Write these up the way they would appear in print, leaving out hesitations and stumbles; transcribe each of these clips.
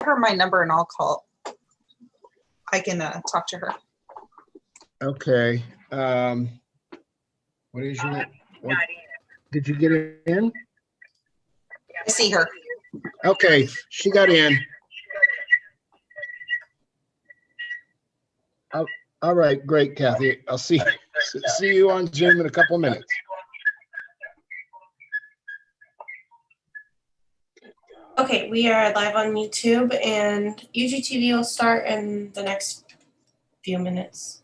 her my number and I'll call. I can talk to her. Okay. What is your name? Did you get in? I see her. Okay, she got in. Oh, all right, great, Kathy. I'll see you on Zoom in a couple of minutes. Okay, we are live on YouTube, and UGTV will start in the next few minutes.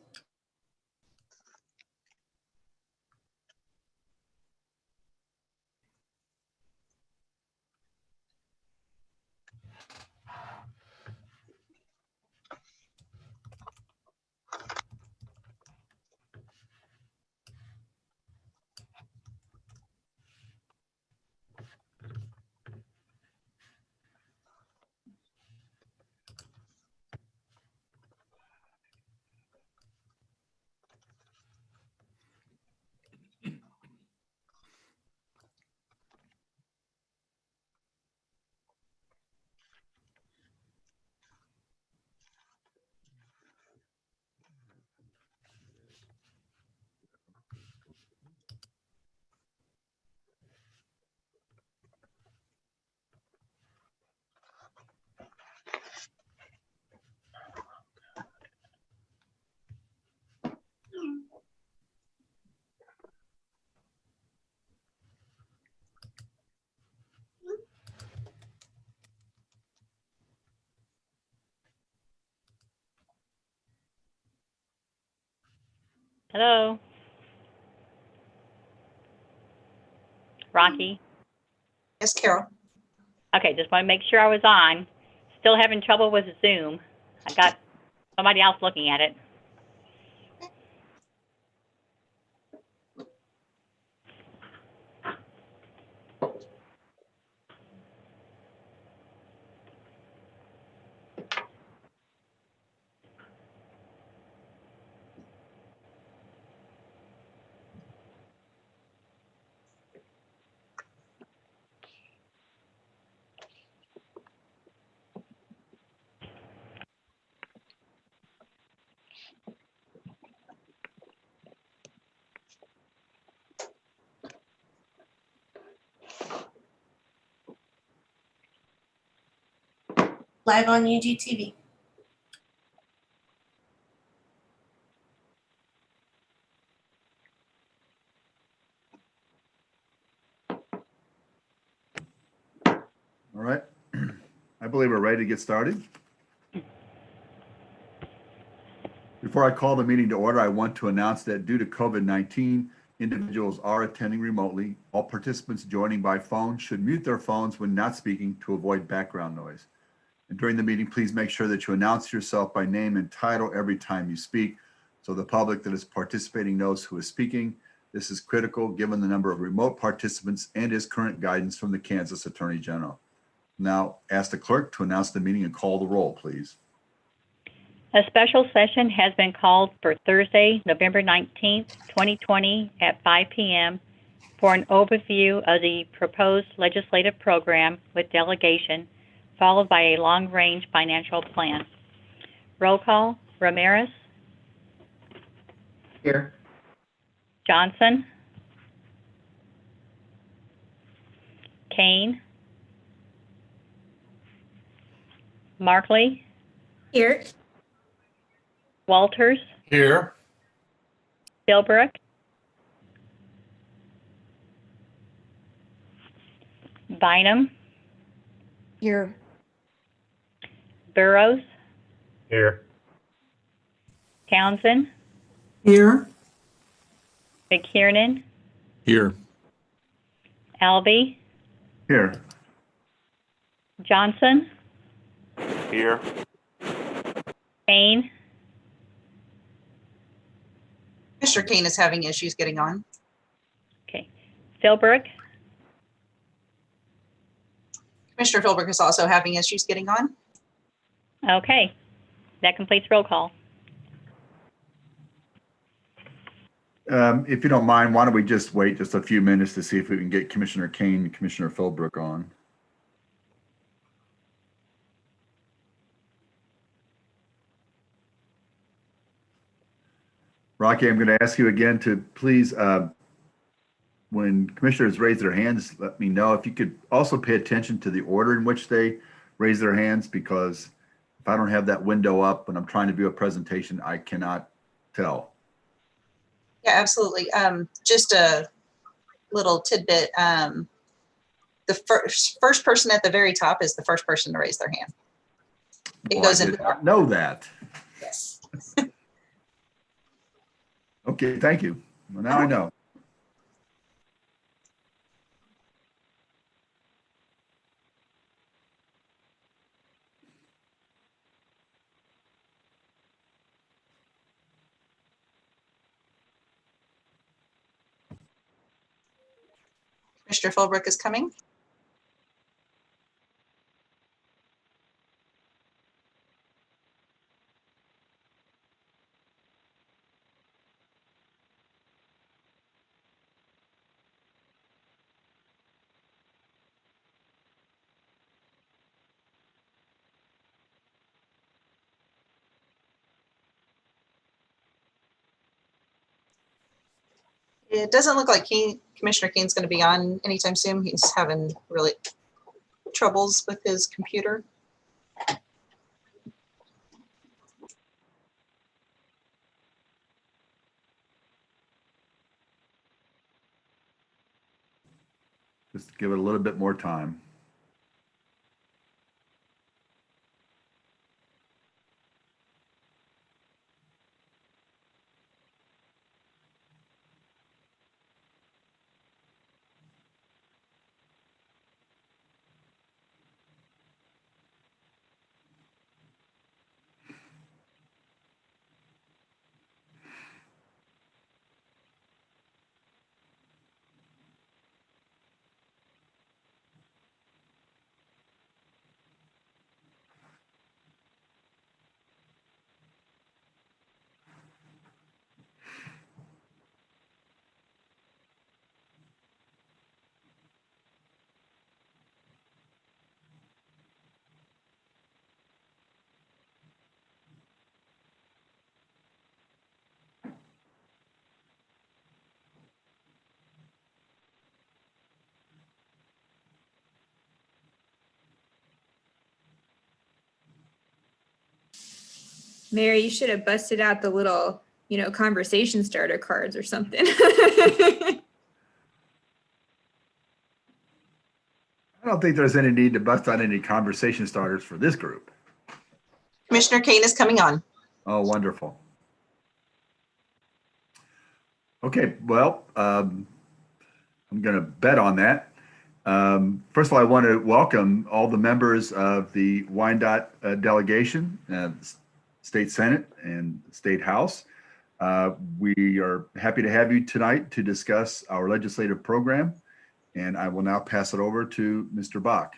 Hello. Rocky. Yes, Carol. Okay, just want to make sure I was on. Still having trouble with Zoom. I got somebody else looking at it. Live on UGTV. All right, I believe we're ready to get started. Before I call the meeting to order, I want to announce that due to COVID-19, individuals are attending remotely. All participants joining by phone should mute their phones when not speaking to avoid background noise. And during the meeting, please make sure that you announce yourself by name and title every time you speak, so the public that is participating knows who is speaking. This is critical given the number of remote participants and is current guidance from the Kansas Attorney General. Now, ask the clerk to announce the meeting and call the roll, please. A special session has been called for Thursday, November 19th, 2020 at 5 p.m. for an overview of the proposed legislative program with delegation, followed by a long-range financial plan. Roll call: Ramirez. Here. Johnson. Kane. Markley. Here. Walters. Here. Philbrook. Bynum. Here. Burrows. Here. Townsend. Here. McKiernan. Here. Albee. Here. Johnson. Here. Kane. Mr. Kane is having issues getting on. Okay. Philbrook. Commissioner Philbrook is also having issues getting on. Okay. That completes roll call. If you don't mind, why don't we just wait just a few minutes to see if we can get Commissioner Kane and Commissioner Philbrook on. Rocky, I'm going to ask you again to please, when commissioners raise their hands, let me know. If you could also pay attention to the order in which they raise their hands, because if I don't have that window up when I'm trying to do a presentation, I cannot tell. Yeah, absolutely. Just a little tidbit. The first person at the very top is the first person to raise their hand. It Boy, goes I into did not know that. yes. Okay, thank you. Well, now I know. Commissioner Philbrook is coming. It doesn't look like Commissioner Keene's going to be on anytime soon. He's having really troubles with his computer. Just give it a little bit more time. Mary, you should have busted out the little, conversation starter cards or something. I don't think there's any need to bust out any conversation starters for this group. Commissioner Kane is coming on. Oh, wonderful. Okay, well, I'm going to bet on that. First of all, I want to welcome all the members of the Wyandotte delegation, State Senate and State House. We are happy to have you tonight to discuss our legislative program, and I will now pass it over to Mr. Bach.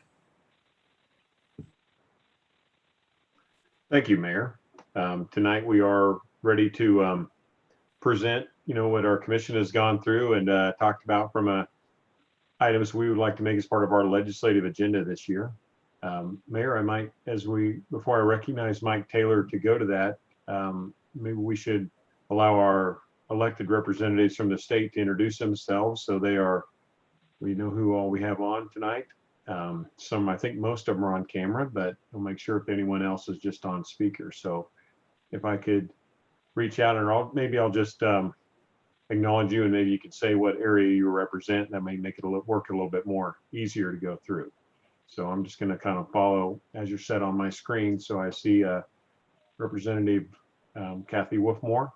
Thank you, Mayor. Tonight we are ready to present, what our commission has gone through and talked about from items we would like to make as part of our legislative agenda this year. Mayor, before I recognize Mike Taylor to go to that, maybe we should allow our elected representatives from the state to introduce themselves so we know who all we have on tonight. I think most of them are on camera, but we'll make sure if anyone else is just on speaker. So if I could reach out and I'll just acknowledge you, and maybe you could say what area you represent. That may make it work a little bit more easier to go through. So I'm just going to kind of follow as you're set on my screen. So I see Representative Kathy Wolfmore.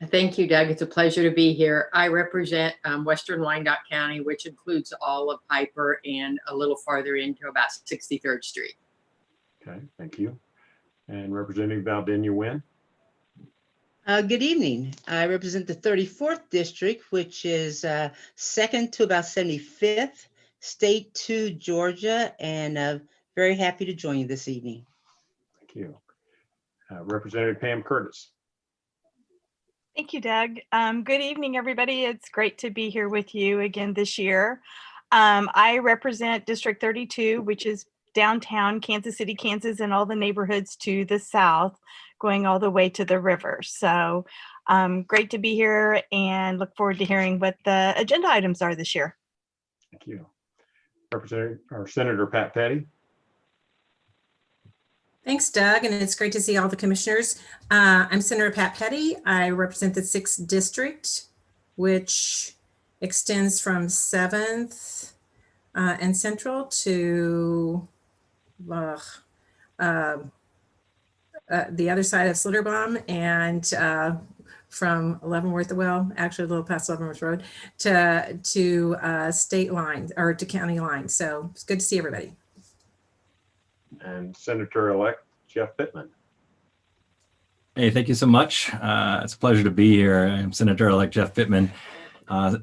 Thank you, Doug. It's a pleasure to be here. I represent Western Wyandotte County, which includes all of Piper and a little farther into about 63rd Street. Okay, thank you. And Representative Valdenia Wynn. Good evening. I represent the 34th District, which is second to about 75th, State 2, Georgia, and very happy to join you this evening. Thank you. Representative Pam Curtis. Thank you, Doug. Good evening, everybody. It's great to be here with you again this year. I represent District 32, which is downtown Kansas City, Kansas, and all the neighborhoods to the south, going all the way to the river. So Great to be here and look forward to hearing what the agenda items are this year. Thank you. Representative or Senator Pat Petty. Thanks, Doug, and it's great to see all the commissioners. I'm Senator Pat Petty. I represent the 6th District, which extends from 7th and Central to the other side of Schlitterbahn, and from Leavenworth, well, actually a little past Leavenworth Road, to state line or to county line. So it's good to see everybody. And Senator-elect Jeff Pittman. Hey, thank you so much. It's a pleasure to be here. I'm Senator-elect Jeff Pittman,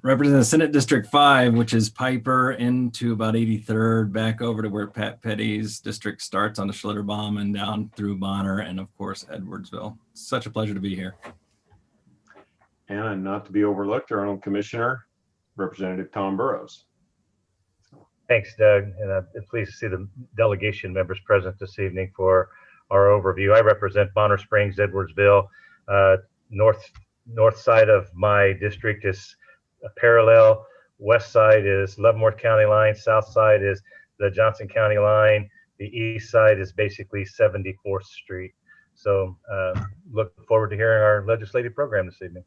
representing Senate District 5, which is Piper into about 83rd, back over to where Pat Petty's district starts on the Schlitterbahn and down through Bonner and, of course, Edwardsville. Such a pleasure to be here. And not to be overlooked, our own Commissioner, Representative Tom Burrows. Thanks, Doug, and I'm pleased to see the delegation members present this evening for our overview. I represent Bonner Springs, Edwardsville. North side of my district is a parallel. West side is Leavenworth County line. South side is the Johnson County line. The east side is basically 74th Street. So look forward to hearing our legislative program this evening.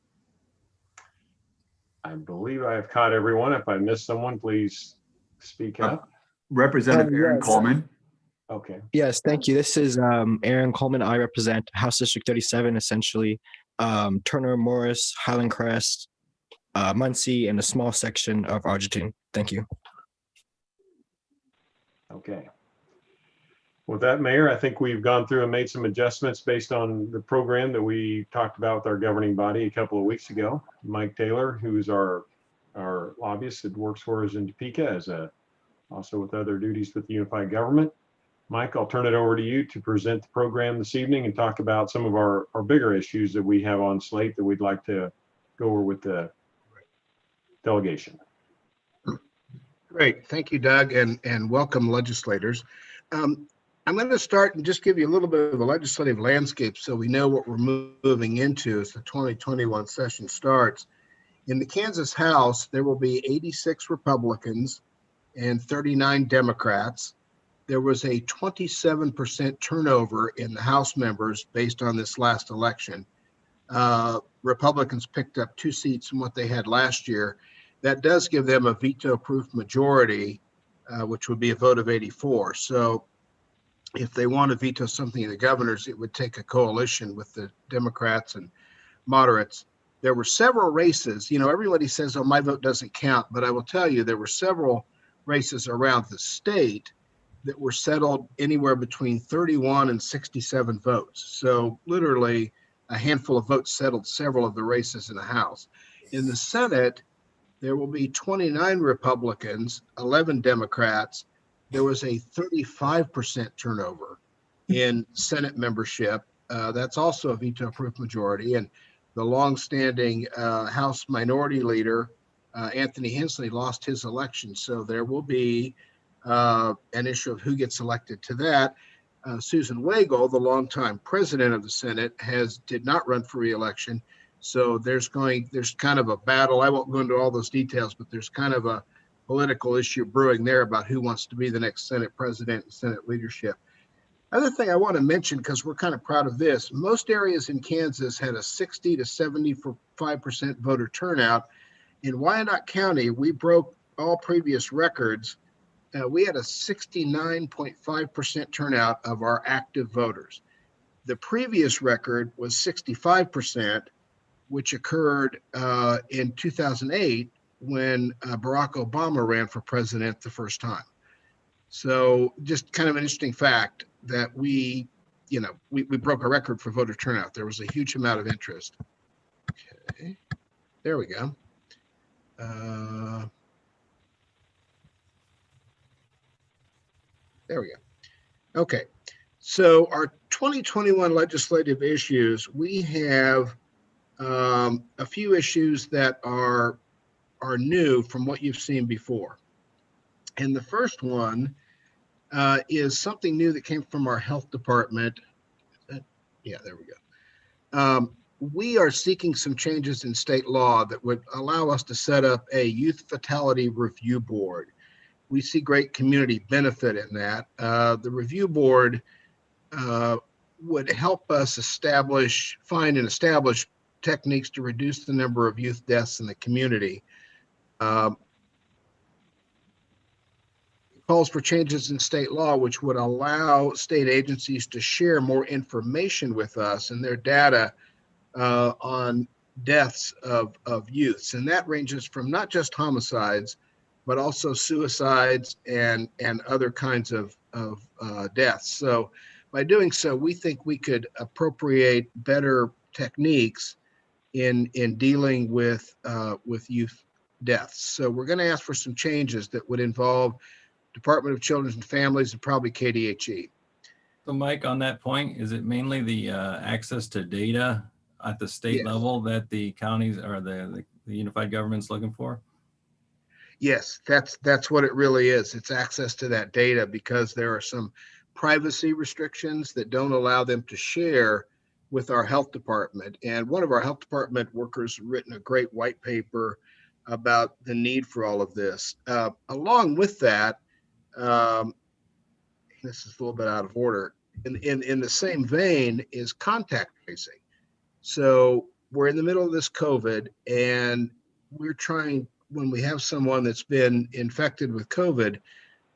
I believe I have caught everyone. If I missed someone, please speak up. Representative Aaron yes. Coleman. Okay. Yes, thank you. This is Aaron Coleman. I represent House District 37, essentially. Turner, Morris, Highland Crest, Muncie, and a small section of Argentine. Thank you. Okay. With that, Mayor, I think we've gone through and made some adjustments based on the program that we talked about with our governing body a couple of weeks ago. Mike Taylor, who's our lobbyist that works for us in Topeka, as also with other duties with the unified government. Mike, I'll turn it over to you to present the program this evening and talk about some of our bigger issues that we have on slate that we'd like to go over with the delegation. Great. Thank you, Doug, and welcome legislators. I'm going to start and just give you a little bit of a legislative landscape so we know what we're moving into as the 2021 session starts. In the Kansas House, there will be 86 Republicans and 39 Democrats. There was a 27% turnover in the House members based on this last election. Republicans picked up 2 seats from what they had last year. That does give them a veto-proof majority, which would be a vote of 84. So if they want to veto something in the governors, it would take a coalition with the Democrats and moderates. There were several races. You know, everybody says, oh, my vote doesn't count. But I will tell you, there were several races around the state that were settled anywhere between 31 and 67 votes. So literally a handful of votes settled several of the races in the House. In the Senate, there will be 29 Republicans, 11 Democrats. There was a 35% turnover in Senate membership. That's also a veto-proof majority. And the longstanding House Minority Leader, Anthony Hensley, lost his election. So there will be an issue of who gets elected to that. Susan Wagle, the longtime president of the Senate, did not run for re-election. So there's kind of a battle. I won't go into all those details, but there's kind of a political issue brewing there about who wants to be the next Senate president and Senate leadership. Other thing I want to mention, because we're kind of proud of this, most areas in Kansas had a 60 to 75% voter turnout. In Wyandotte County, we broke all previous records. We had a 69.5% turnout of our active voters. The previous record was 65%, which occurred in 2008 when Barack Obama ran for president the first time. So just kind of an interesting fact that we broke a record for voter turnout. There was a huge amount of interest. Okay, there we go. There we go. Okay, so our 2021 legislative issues, we have a few issues that are new from what you've seen before. And the first one is something new that came from our health department. Yeah, there we go. we are seeking some changes in state law that would allow us to set up a youth fatality review board. We see great community benefit in that. The review board would help us find and establish techniques to reduce the number of youth deaths in the community. Calls for changes in state law, which would allow state agencies to share more information with us and their data on deaths of youths. And that ranges from not just homicides, but also suicides and other kinds of deaths. So by doing so, we think we could appropriate better techniques in dealing with youth deaths. So we're going to ask for some changes that would involve Department of Children and Families and probably KDHE. So Mike, on that point, is it mainly the access to data at the state Yes. level that the counties or the unified government's looking for? Yes, that's what it really is. It's access to that data, because there are some privacy restrictions that don't allow them to share with our health department. And one of our health department workers written a great white paper about the need for all of this. Along with that, this is a little bit out of order. In the same vein is contact tracing. So we're in the middle of this COVID, and we're trying, when we have someone that's been infected with COVID,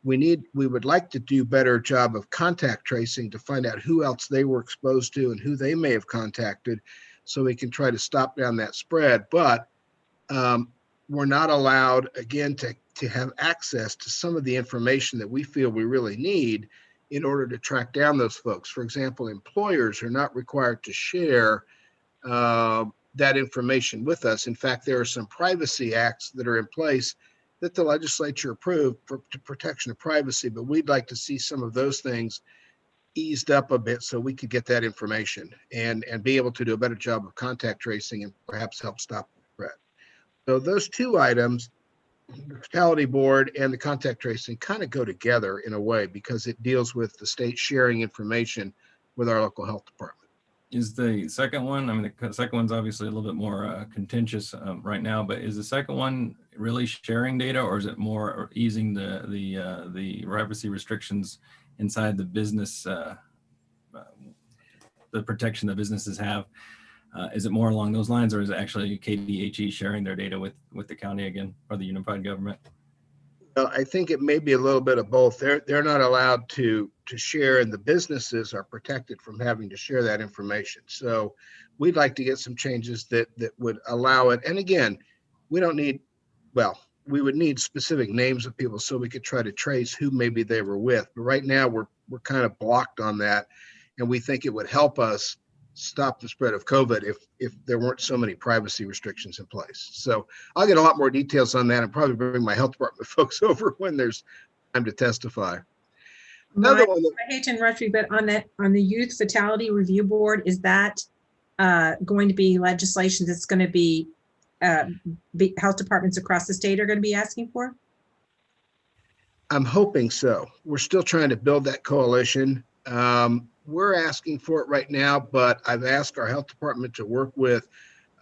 we would like to do a better job of contact tracing to find out who else they were exposed to and who they may have contacted, so we can try to stop down that spread. But we're not allowed, again, to have access to some of the information that we feel we really need in order to track down those folks. For example, employers are not required to share that information with us. In fact, there are some privacy acts that are in place that the legislature approved for protection of privacy, but we'd like to see some of those things eased up a bit so we could get that information and be able to do a better job of contact tracing and perhaps help stop the spread. So those two items, the fatality board and the contact tracing, kind of go together in a way, because it deals with the state sharing information with our local health department. Is the second one, I mean, the second one's obviously a little bit more contentious right now, but is the second one really sharing data, or is it more easing the privacy restrictions inside the business, the protection that businesses have? Is it more along those lines, or is it actually KDHE sharing their data with the county again, or the unified government? Well, I think it may be a little bit of both. They're not allowed to share, and the businesses are protected from having to share that information. So we'd like to get some changes that would allow it. And again, we don't need, well, we would need specific names of people so we could try to trace who maybe they were with. But right now we're kind of blocked on that, and we think it would help us stop the spread of COVID if there weren't so many privacy restrictions in place. So I'll get a lot more details on that and probably bring my health department folks over when there's time to testify. I hate to interrupt you, but on the Youth Fatality Review Board, is that going to be legislation that's going to be health departments across the state are going to be asking for? I'm hoping so. We're still trying to build that coalition. We're asking for it right now, but I've asked our health department to work with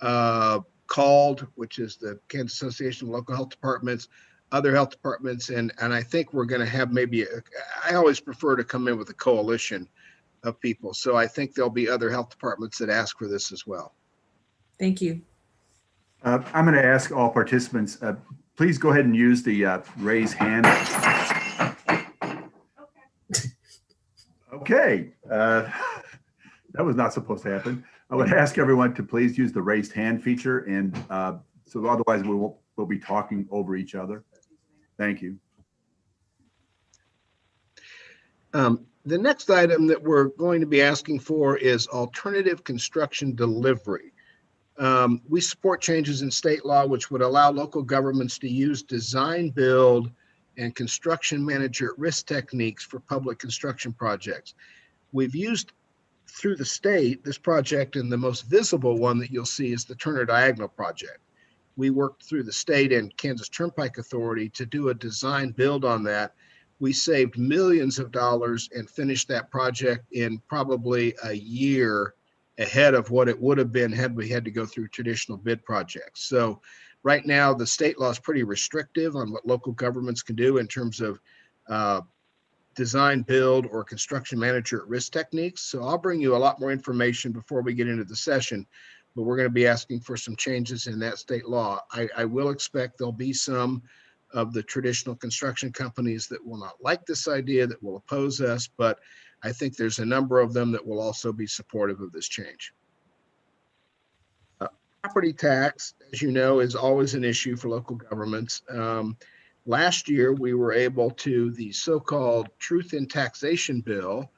CALD, which is the Kansas Association of Local Health Departments, other health departments, and I think we're going to have maybe, I always prefer to come in with a coalition of people. So I think there'll be other health departments that ask for this as well. Thank you. I'm going to ask all participants, please go ahead and use the raise hand. Okay, that was not supposed to happen. I would ask everyone to please use the raised hand feature, and so otherwise we'll be talking over each other. Thank you. The next item that we're going to be asking for is alternative construction delivery. We support changes in state law which would allow local governments to use design, build, and construction manager risk techniques for public construction projects. We've used through the state this project, and the most visible one that you'll see is the Turner Diagonal project. We worked through the state and Kansas Turnpike Authority to do a design build on that. We saved millions of dollars and finished that project in probably a year ahead of what it would have been had we had to go through traditional bid projects. So right now, the state law is pretty restrictive on what local governments can do in terms of design, build, or construction manager at risk techniques. So I'll bring you a lot more information before we get into the session, but we're going to be asking for some changes in that state law. I will expect there'll be some of the traditional construction companies that will not like this idea, that will oppose us, but I think there's a number of them that will also be supportive of this change. Property tax, as you know, is always an issue for local governments. Last year, we were able to, the so-called Truth in Taxation bill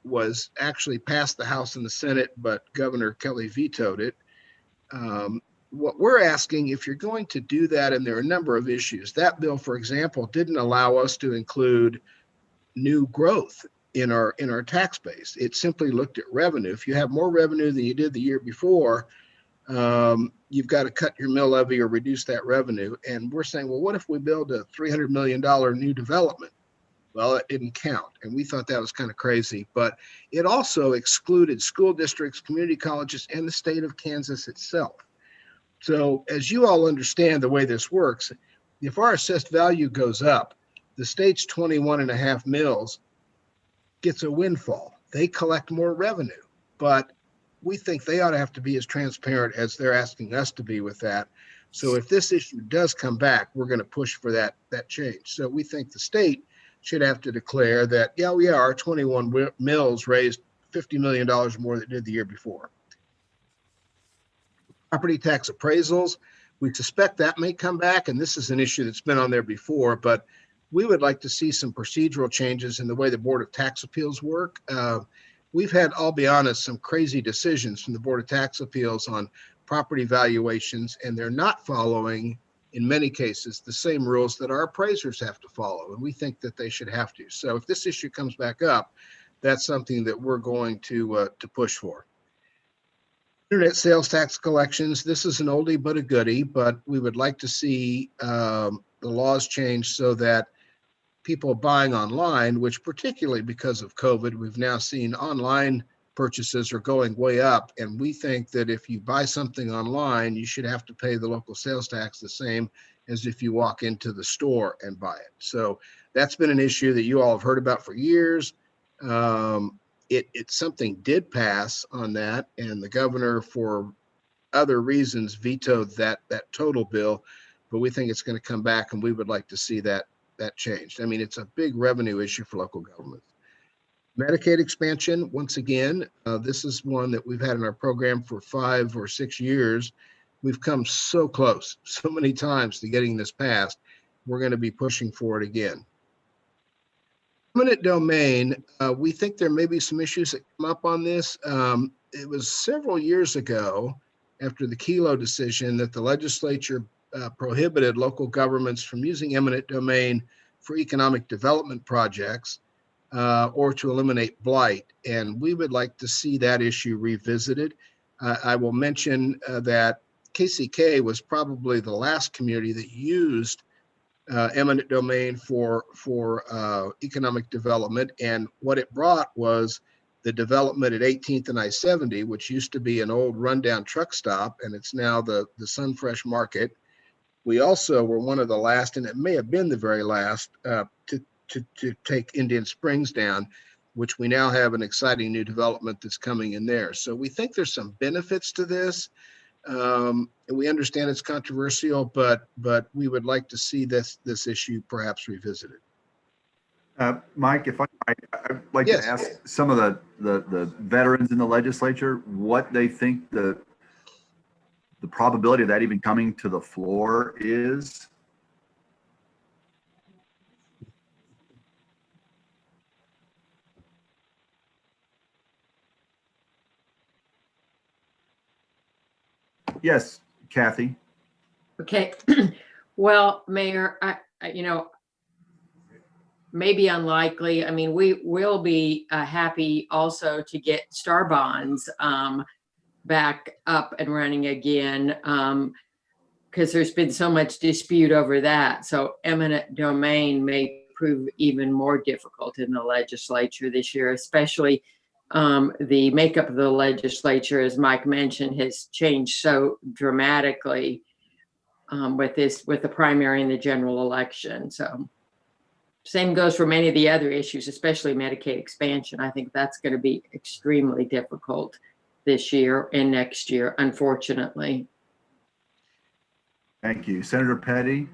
was actually passed the House and the Senate, but Governor Kelly vetoed it. What we're asking, if you're going to do that, and there are a number of issues, that bill, for example, didn't allow us to include new growth in our tax base. It simply looked at revenue. If you have more revenue than you did the year before, you've got to cut your mill levy or reduce that revenue. And we're saying, well, what if we build a $300 million new development? Well, it didn't count. And we thought that was kind of crazy. But it also excluded school districts, community colleges, and the state of Kansas itself. So as you all understand the way this works, if our assessed value goes up, the state's 21.5 mills gets a windfall. They collect more revenue, but we think they ought to have to be as transparent as they're asking us to be with that. So if this issue does come back, we're going to push for that change. So we think the state should have to declare that, yeah, our 21 mills raised $50 million more than it did the year before. Property tax appraisals, we suspect that may come back, and this is an issue that's been on there before, but we would like to see some procedural changes in the way the Board of Tax Appeals work. We've had, I'll be honest, some crazy decisions from the Board of Tax Appeals on property valuations, and they're not following, in many cases, the same rules that our appraisers have to follow, and we think that they should have to. So if this issue comes back up, that's something that we're going to push for. Internet sales tax collections, this is an oldie but a goodie, but we would like to see the laws changed so that people buying online, which particularly because of COVID, we've now seen online purchases are going way up. And we think that if you buy something online, you should have to pay the local sales tax the same as if you walk into the store and buy it. So that's been an issue that you all have heard about for years. It's something did pass on that, and the governor, for other reasons, vetoed that total bill. But we think it's going to come back, and we would like to see that changed. I mean, it's a big revenue issue for local governments. Medicaid expansion, once again, this is one that we've had in our program for 5 or 6 years. We've come so close, so many times to getting this passed. We're going to be pushing for it again. Eminent domain, we think there may be some issues that come up on this. It was several years ago, after the Kelo decision, that the legislature prohibited local governments from using eminent domain for economic development projects or to eliminate blight. And we would like to see that issue revisited. I will mention that KCK was probably the last community that used eminent domain for economic development. And what it brought was the development at 18th and I-70, which used to be an old rundown truck stop, and it's now the Sunfresh Market. We also were one of the last, and it may have been the very last, to take Indian Springs down, which we now have an exciting new development that's coming in there. So we think there's some benefits to this. And we understand it's controversial, but we would like to see this issue perhaps revisited. Mike, if I'd like to ask some of the veterans in the legislature what they think the probability of that even coming to the floor is. Yes, Kathy. Okay. Well, Mayor, I maybe unlikely. I mean, we will be happy also to get star bonds back up and running again, because there's been so much dispute over that. So eminent domain may prove even more difficult in the legislature this year, especially The makeup of the legislature, as Mike mentioned, has changed so dramatically with the primary and the general election. So same goes for many of the other issues, especially Medicaid expansion. I think that's going to be extremely difficult this year and next year, unfortunately. Thank you. Senator Petty?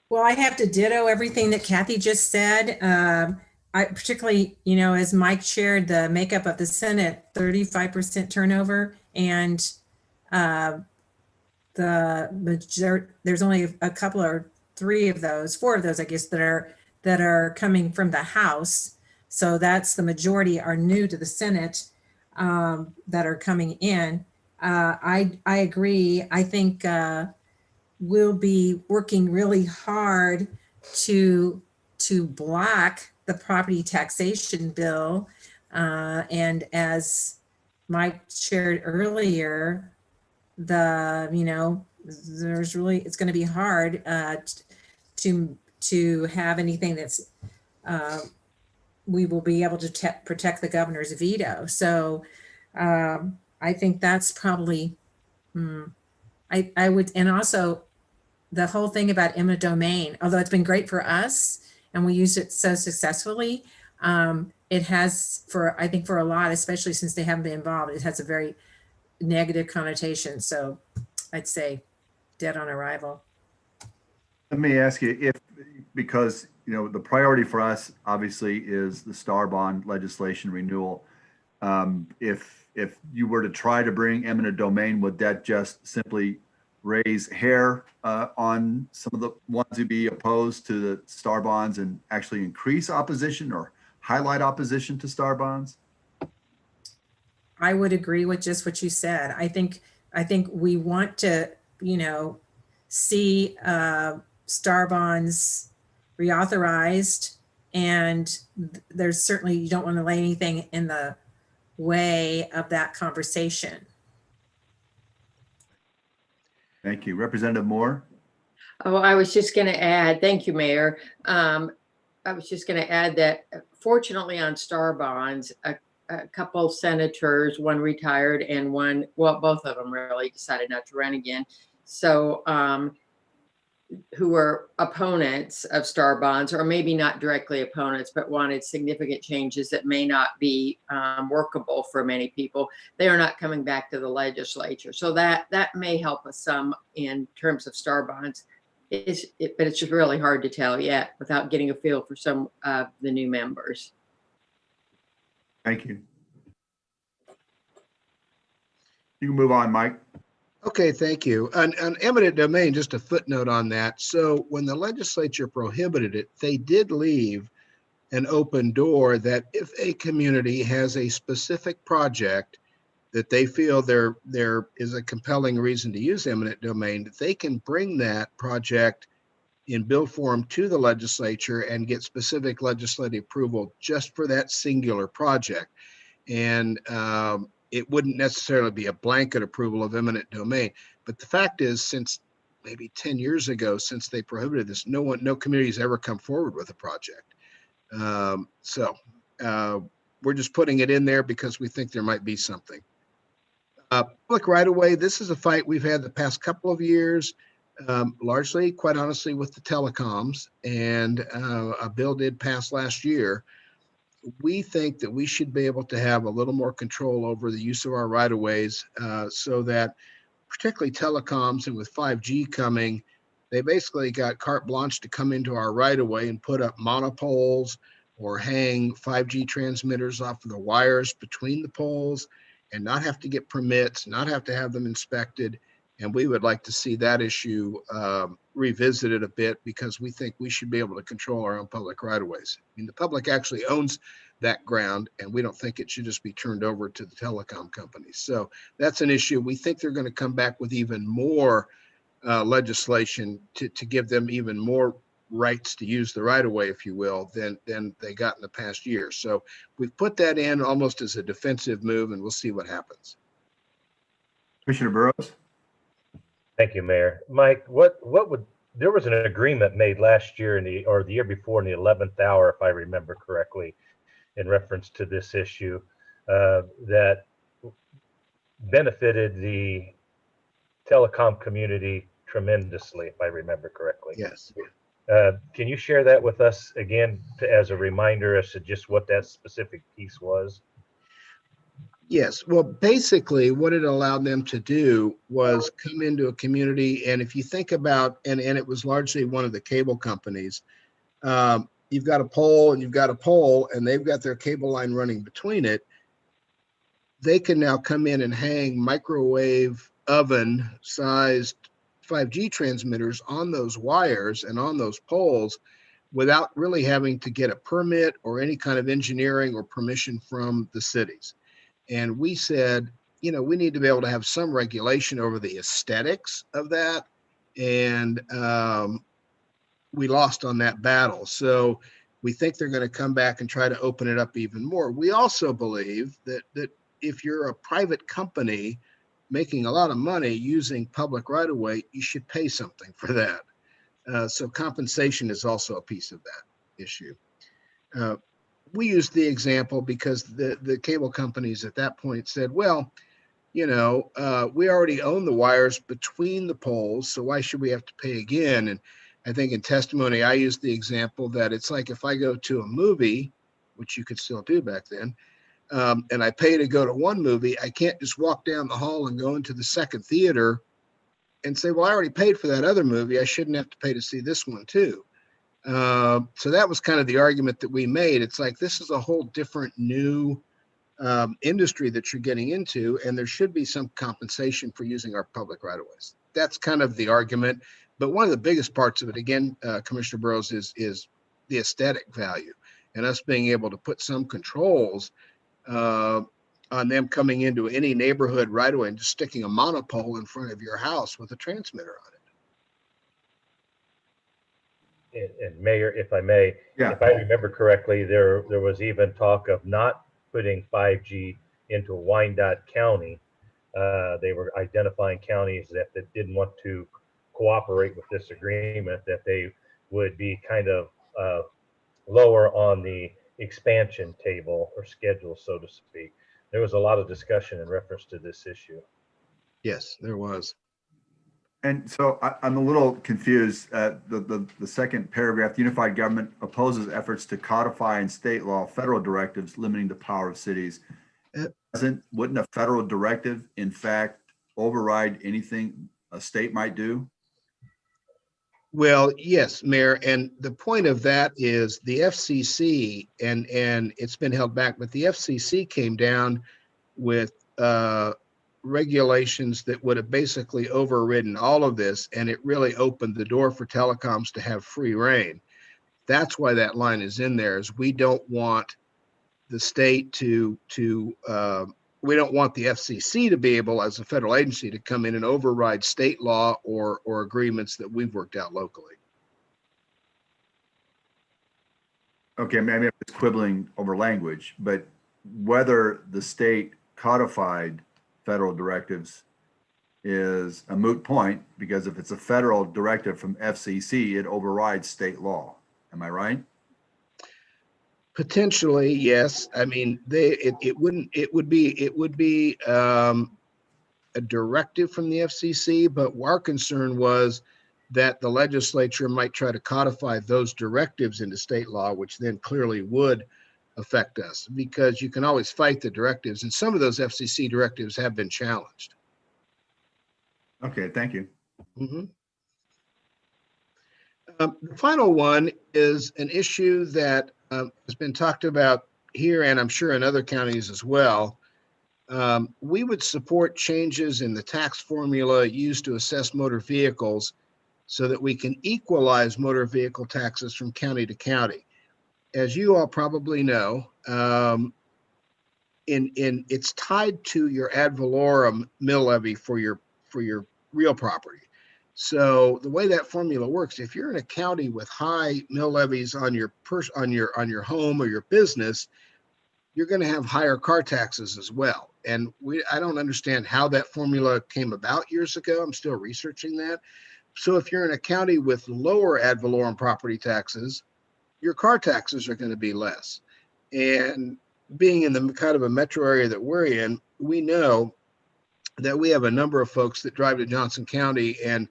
Well, I have to ditto everything that Kathy just said. I particularly, as Mike shared, the makeup of the Senate, 35% turnover, and there's only a couple or four of those, I guess, that are coming from the House. So that's the majority are new to the Senate that are coming in. I agree. I think we'll be working really hard to block the property taxation bill. And as Mike shared earlier, it's going to be hard to have anything that's we will be able to protect the governor's veto. So I think that's probably I would, and also the whole thing about eminent domain, although it's been great for us and we use it so successfully, it has I think for a lot, especially since they haven't been involved, it has a very negative connotation. So I'd say dead on arrival. Let me ask you because the priority for us obviously is the STAR bond legislation renewal. If you were to try to bring eminent domain, would that just simply raise hair on some of the ones who'd be opposed to the STAR bonds and actually increase opposition or highlight opposition to STAR bonds? I would agree with just what you said. I think we want to, see STAR bonds reauthorized, and there's certainly, you don't want to lay anything in the way of that conversation. Thank you. Representative Moore? Oh, I was just going to add, thank you, Mayor. I was just going to add that fortunately on STAR bonds, a couple senators, one retired and one, well, both of them really decided not to run again. So who were opponents of STAR bonds, or maybe not directly opponents, but wanted significant changes that may not be workable for many people. They are not coming back to the legislature. So that may help us some in terms of STAR bonds. But it's just really hard to tell yet without getting a feel for some of the new members. Thank you. You can move on, Mike. Okay, thank you. On eminent domain, just a footnote on that. So when the legislature prohibited it, they did leave an open door that if a community has a specific project that they feel there is a compelling reason to use eminent domain, that they can bring that project in bill form to the legislature and get specific legislative approval just for that singular project. And it wouldn't necessarily be a blanket approval of eminent domain. But the fact is, since maybe 10 years ago, since they prohibited this, no community's ever come forward with a project. We're just putting it in there because we think there might be something. Public right away, this is a fight we've had the past couple of years, largely, quite honestly, with the telecoms, and a bill did pass last year. We think that we should be able to have a little more control over the use of our right-of-ways so that particularly telecoms, and with 5G coming, they basically got carte blanche to come into our right-of-way and put up monopoles or hang 5G transmitters off of the wires between the poles and not have to get permits, not have to have them inspected. And we would like to see that issue revisited a bit because we think we should be able to control our own public right-of-ways. I mean, the public actually owns that ground, and we don't think it should just be turned over to the telecom companies. So that's an issue. We think they're going to come back with even more legislation to give them even more rights to use the right-of-way, if you will, than they got in the past year. So we've put that in almost as a defensive move, and we'll see what happens. Commissioner Burrows? Thank you, Mayor. Mike, there was an agreement made last year or the year before in the 11th hour, if I remember correctly, in reference to this issue that benefited the telecom community tremendously, if I remember correctly. Yes. Can you share that with us again as a reminder as to just what that specific piece was? Yes. Well, basically, what it allowed them to do was come into a community. And if you think about, and it was largely one of the cable companies, you've got a pole and you've got a pole, and they've got their cable line running between it. They can now come in and hang microwave oven sized 5G transmitters on those wires and on those poles without really having to get a permit or any kind of engineering or permission from the cities. And we said, you know, we need to be able to have some regulation over the aesthetics of that. And we lost on that battle. So we think they're going to come back and try to open it up even more. We also believe that if you're a private company making a lot of money using public right of way, you should pay something for that. So compensation is also a piece of that issue. We used the example because the cable companies at that point said, well, you know, we already own the wires between the poles, so why should we have to pay again? And I think in testimony, I used the example that it's like if I go to a movie, which you could still do back then, and I pay to go to one movie, I can't just walk down the hall and go into the second theater and say, well, I already paid for that other movie. I shouldn't have to pay to see this one too. So that was kind of the argument that we made. It's like, this is a whole different new industry that you're getting into, and there should be some compensation for using our public right of ways. That's kind of the argument. But one of the biggest parts of it, again, Commissioner Burrows, is the aesthetic value and us being able to put some controls on them coming into any neighborhood right away and just sticking a monopole in front of your house with a transmitter on it. And Mayor, if I may, if I remember correctly, there was even talk of not putting 5G into Wyandotte County. They were identifying counties that didn't want to cooperate with this agreement, that they would be kind of lower on the expansion table or schedule, so to speak. There was a lot of discussion in reference to this issue. Yes, there was. And so I'm a little confused. The second paragraph, the unified government opposes efforts to codify in state law federal directives limiting the power of cities. Wouldn't a federal directive, in fact, override anything a state might do? Well, yes, Mayor. And the point of that is the FCC, and it's been held back, but the FCC came down with regulations that would have basically overridden all of this, and it really opened the door for telecoms to have free reign. That's why that line is in there, is we don't want the state we don't want the FCC to be able, as a federal agency, to come in and override state law or agreements that we've worked out locally. Okay, maybe I'm just quibbling over language, but whether the state codified federal directives is a moot point, because if it's a federal directive from FCC, it overrides state law. Am I right? Potentially, yes. I mean, it would be a directive from the FCC, but our concern was that the legislature might try to codify those directives into state law, which then clearly would affect us, because you can always fight the directives, and some of those FCC directives have been challenged. Okay, thank you. Mm-hmm. The final one is an issue that has been talked about here, and I'm sure in other counties as well. We would support changes in the tax formula used to assess motor vehicles so that we can equalize motor vehicle taxes from county to county. As you all probably know, it's tied to your ad valorem mill levy for your real property. So the way that formula works, if you're in a county with high mill levies on your home or your business, you're going to have higher car taxes as well. And I don't understand how that formula came about years ago. I'm still researching that. So if you're in a county with lower ad valorem property taxes, your car taxes are going to be less. And being in the kind of a metro area that we're in, we know that we have a number of folks that drive to Johnson County and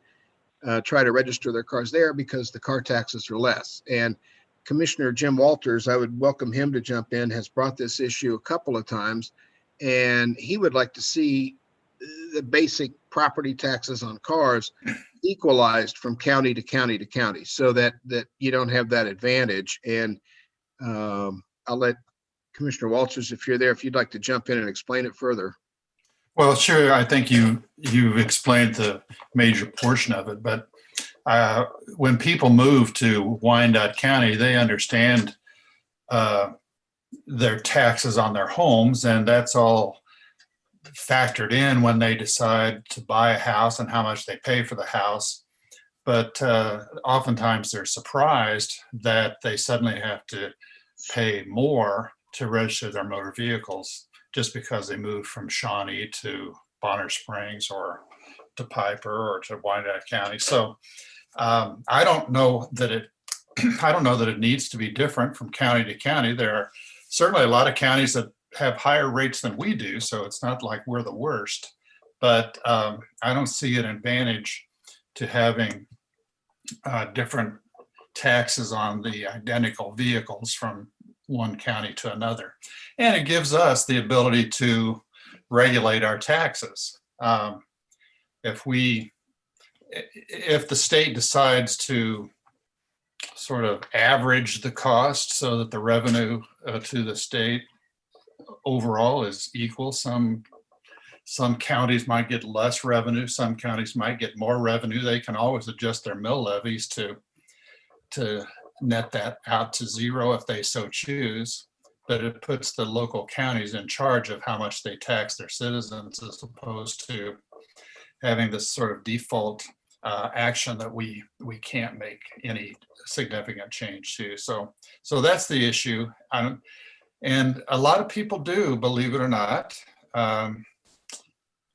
try to register their cars there because the car taxes are less. And Commissioner Jim Walters, I would welcome him to jump in, has brought this issue a couple of times, and he would like to see the basic property taxes on cars equalized from county to county to county, so that you don't have that advantage. And I'll let Commissioner Walters, if you're there, if you'd like to jump in and explain it further. Well, sure. I think you've explained the major portion of it, but when people move to Wyandotte County, they understand their taxes on their homes, and that's all factored in when they decide to buy a house and how much they pay for the house. But oftentimes they're surprised that they suddenly have to pay more to register their motor vehicles just because they moved from Shawnee to Bonner Springs or to Piper or to Wyandotte County. So I don't know that it needs to be different from county to county. There are certainly a lot of counties that have higher rates than we do, so it's not like we're the worst. But I don't see an advantage to having different taxes on the identical vehicles from one county to another. And it gives us the ability to regulate our taxes. If the state decides to sort of average the cost so that the revenue to the state overall is equal, some counties might get less revenue, some counties might get more revenue. They can always adjust their mill levies to net that out to zero if they so choose, but it puts the local counties in charge of how much they tax their citizens, as opposed to having this sort of default action that we can't make any significant change to. So that's the issue. And a lot of people do, believe it or not,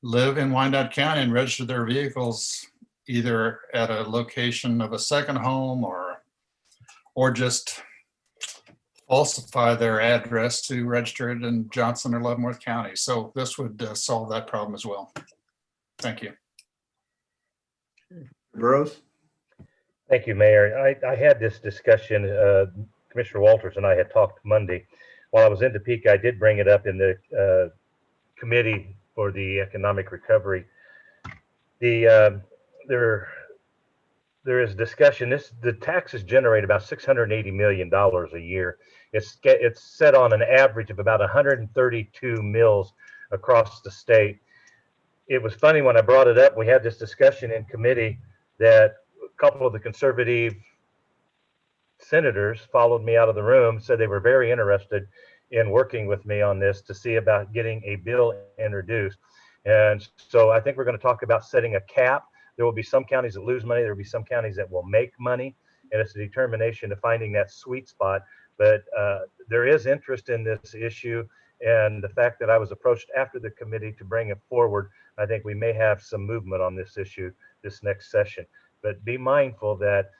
live in Wyandotte County and register their vehicles either at a location of a second home or just falsify their address to register it in Johnson or Leavenworth County. So this would solve that problem as well. Thank you. Burrows? Thank you, Mayor. I had this discussion, Commissioner Walters and I had talked Monday. While I was in Topeka, I did bring it up in the committee for the economic recovery. There is discussion. The taxes generate about $680 million a year. It's set on an average of about 132 mills across the state. It was funny when I brought it up. We had this discussion in committee that a couple of the conservative senators followed me out of the room, said they were very interested in working with me on this to see about getting a bill introduced. And so I think we're going to talk about setting a cap. There will be some counties that lose money. There will be some counties that will make money. And it's a determination of finding that sweet spot. But there is interest in this issue. And the fact that I was approached after the committee to bring it forward, I think we may have some movement on this issue this next session. But be mindful that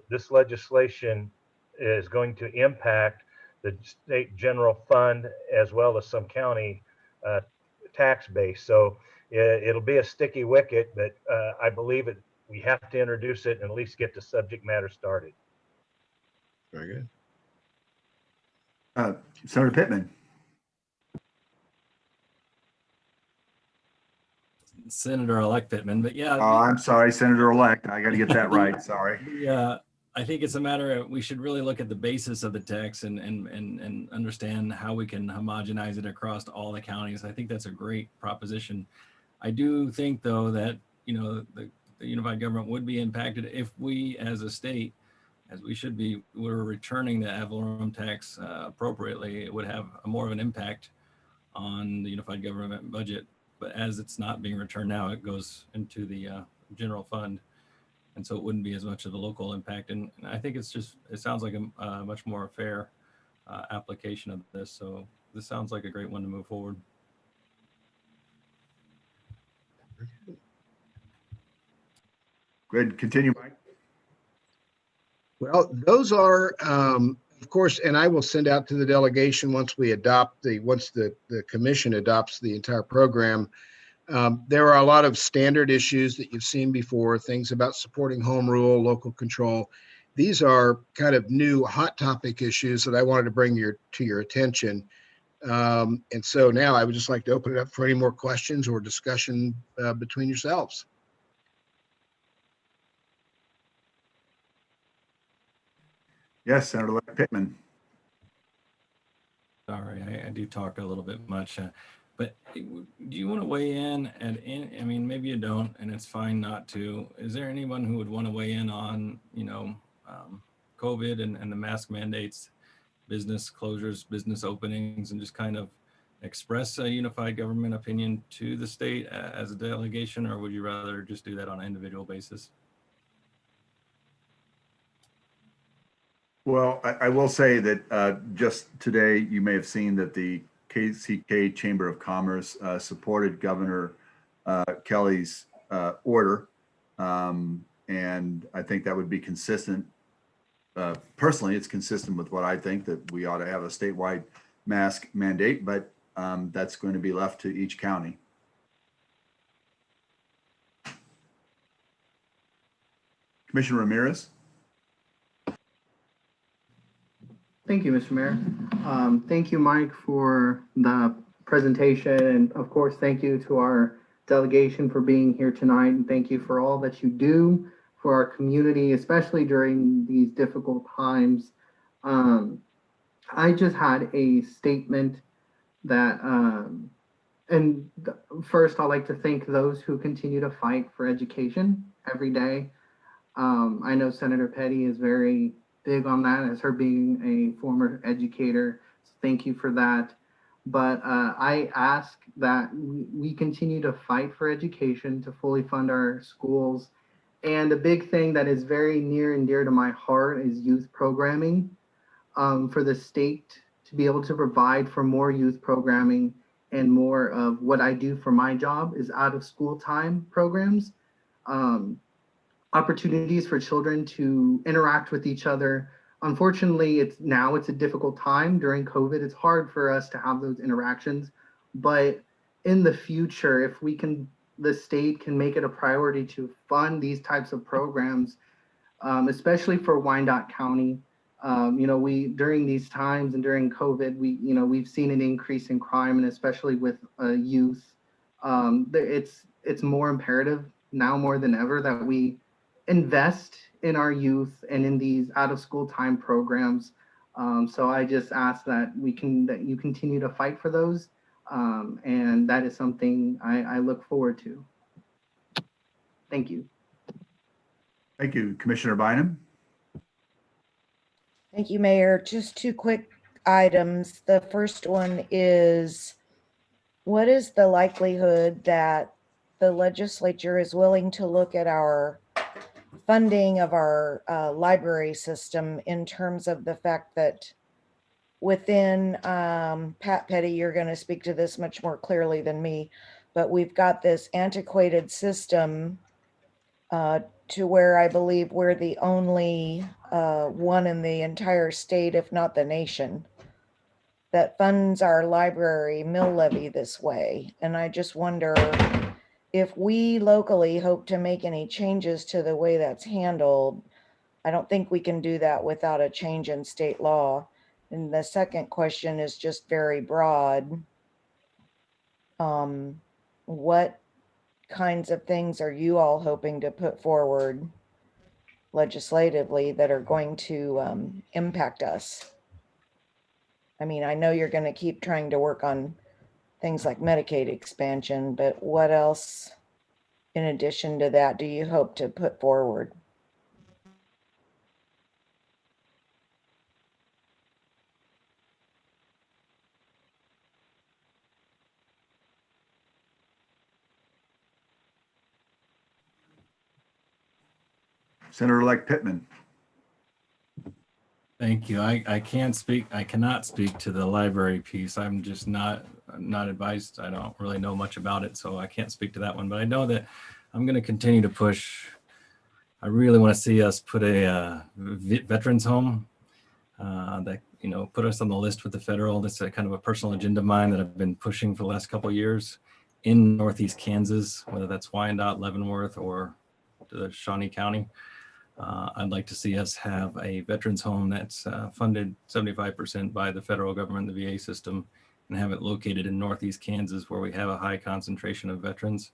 this legislation is going to impact the state general fund as well as some county tax base. So it'll be a sticky wicket, but I believe we have to introduce it and at least get the subject matter started. Very good. Senator Pittman. Senator-elect Pittman, but yeah. Oh, I'm sorry, Senator-elect. I got to get that right. Sorry. Yeah, I think it's a matter of, we should really look at the basis of the tax and understand how we can homogenize it across all the counties. I think that's a great proposition. I do think, though, that the unified government would be impacted if we, as a state, as we should be, were returning the ad valorem tax appropriately. It would have more of an impact on the unified government budget. But as it's not being returned now, it goes into the general fund. And so it wouldn't be as much of the local impact. And I think it sounds like a much more fair application of this. So this sounds like a great one to move forward. Good. Continue, Mike. Well, those are Of course, and I will send out to the delegation once the commission adopts the entire program. There are a lot of standard issues that you've seen before, things about supporting home rule, local control. These are kind of new hot topic issues that I wanted to bring to your attention. And so now I would just like to open it up for any more questions or discussion between yourselves. Yes, Senator-elect Pittman. Sorry, I do talk a little bit much, but do you want to weigh in at any, I mean, maybe you don't, and it's fine not to. Is there anyone who would want to weigh in on, COVID and the mask mandates, business closures, business openings, and just kind of express a unified government opinion to the state as a delegation, or would you rather just do that on an individual basis? Well, I will say that just today, you may have seen that the KCK Chamber of Commerce supported Governor Kelly's order. And I think that would be consistent. Personally, it's consistent with what I think, that we ought to have a statewide mask mandate, but that's going to be left to each county. Commissioner Ramirez. Thank you, Mr. Mayor. Thank you, Mike, for the presentation. And of course, thank you to our delegation for being here tonight. And thank you for all that you do for our community, especially during these difficult times. I just had a statement that, first I'd like to thank those who continue to fight for education every day. I know Senator Petty is very big on that, as her being a former educator. So thank you for that. But I ask that we continue to fight for education, to fully fund our schools. And the big thing that is very near and dear to my heart is youth programming. For the state to be able to provide for more youth programming, and more of what I do for my job is out of school time programs. Opportunities for children to interact with each other. Unfortunately, it's a difficult time during COVID. It's hard for us to have those interactions, but in the future, if the state can make it a priority to fund these types of programs, especially for Wyandotte County. During these times and during COVID, we've seen an increase in crime, and especially with youth. It's more imperative now more than ever that we invest in our youth and in these out of school time programs. So I just ask that you continue to fight for those. And that is something I look forward to. Thank you. Thank you, Commissioner Bynum. Thank you, Mayor. Just two quick items. The first one is, what is the likelihood that the legislature is willing to look at our funding of our library system, in terms of the fact that within, Pat Petty, you're going to speak to this much more clearly than me, but we've got this antiquated system to where I believe we're the only one in the entire state, if not the nation, that funds our library mill levy this way. And I just wonder if we locally hope to make any changes to the way that's handled. I don't think we can do that without a change in state law. And the second question is just very broad. What kinds of things are you all hoping to put forward legislatively that are going to impact us? I mean, I know you're going to keep trying to work on things like Medicaid expansion, but what else in addition to that do you hope to put forward? Senator-elect Pittman. Thank you. I cannot speak to the library piece. I'm just not advised. I don't really know much about it, so I can't speak to that one. But I know that I'm going to continue to push. I really want to see us put a veterans home that, put us on the list with the federal. That's a kind of a personal agenda of mine that I've been pushing for the last couple of years in Northeast Kansas, whether that's Wyandotte, Leavenworth, or the Shawnee County. I'd like to see us have a veterans home that's funded 75% by the federal government, the VA system, and have it located in Northeast Kansas where we have a high concentration of veterans.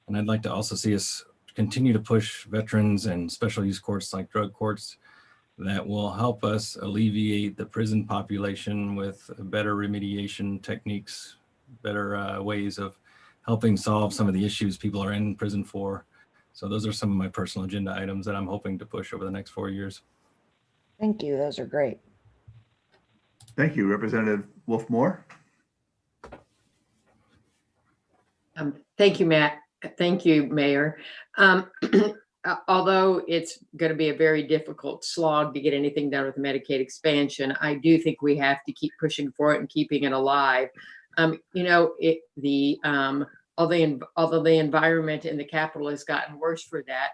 And I'd like to also see us continue to push veterans and special use courts like drug courts that will help us alleviate the prison population with better remediation techniques, better ways of helping solve some of the issues people are in prison for. So those are some of my personal agenda items that I'm hoping to push over the next 4 years. Thank you. Those are great. Thank you, Representative Wolf-Moore. Thank you, Matt. Thank you, Mayor. Although it's going to be a very difficult slog to get anything done with Medicaid expansion, I do think we have to keep pushing for it and keeping it alive. Although the environment in the capital has gotten worse for that,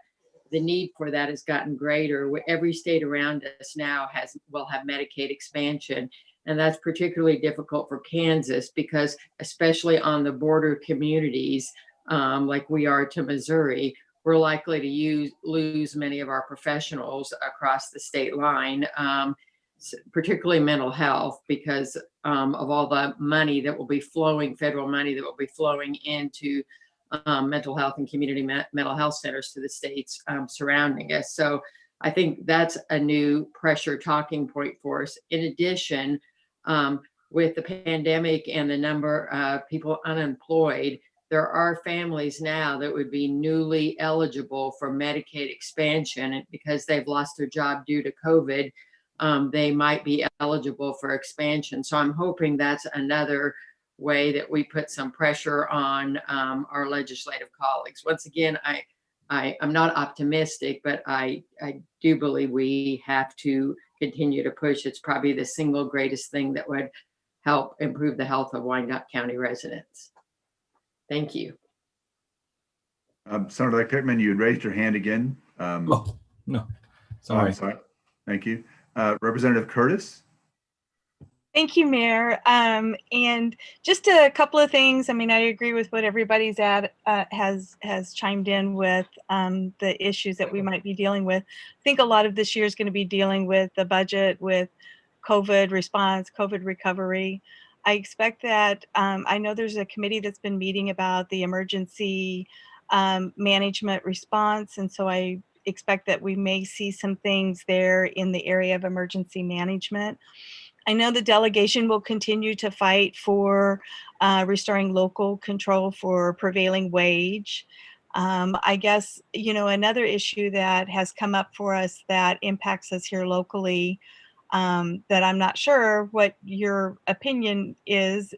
the need for that has gotten greater. Every state around us now will have Medicaid expansion. And that's particularly difficult for Kansas because especially on the border communities, like we are to Missouri, we're likely to lose many of our professionals across the state line, particularly mental health, because of all the money that will be flowing, federal money that will be flowing into mental health and community mental health centers to the states surrounding us. So I think that's a new pressure talking point for us. In addition, with the pandemic and the number of people unemployed, there are families now that would be newly eligible for Medicaid expansion, and because they've lost their job due to COVID, they might be eligible for expansion. So I'm hoping that's another way that we put some pressure on our legislative colleagues. Once again, I'm not optimistic, but I do believe we have to continue to push. It's probably the single greatest thing that would help improve the health of Wyandotte County residents. Thank you. Senator Pittman, you had raised your hand again. No, sorry. I'm sorry. Thank you. Representative Curtis. Thank you, Mayor. And just a couple of things. I mean, I agree with what everybody's has chimed in with the issues that we might be dealing with. I think a lot of this year is going to be dealing with the budget, with COVID response, COVID recovery. I expect that, I know there's a committee that's been meeting about the emergency management response. And so I expect that we may see some things there in the area of emergency management. I know the delegation will continue to fight for restoring local control for prevailing wage. I guess, another issue that has come up for us that impacts us here locally, that I'm not sure what your opinion is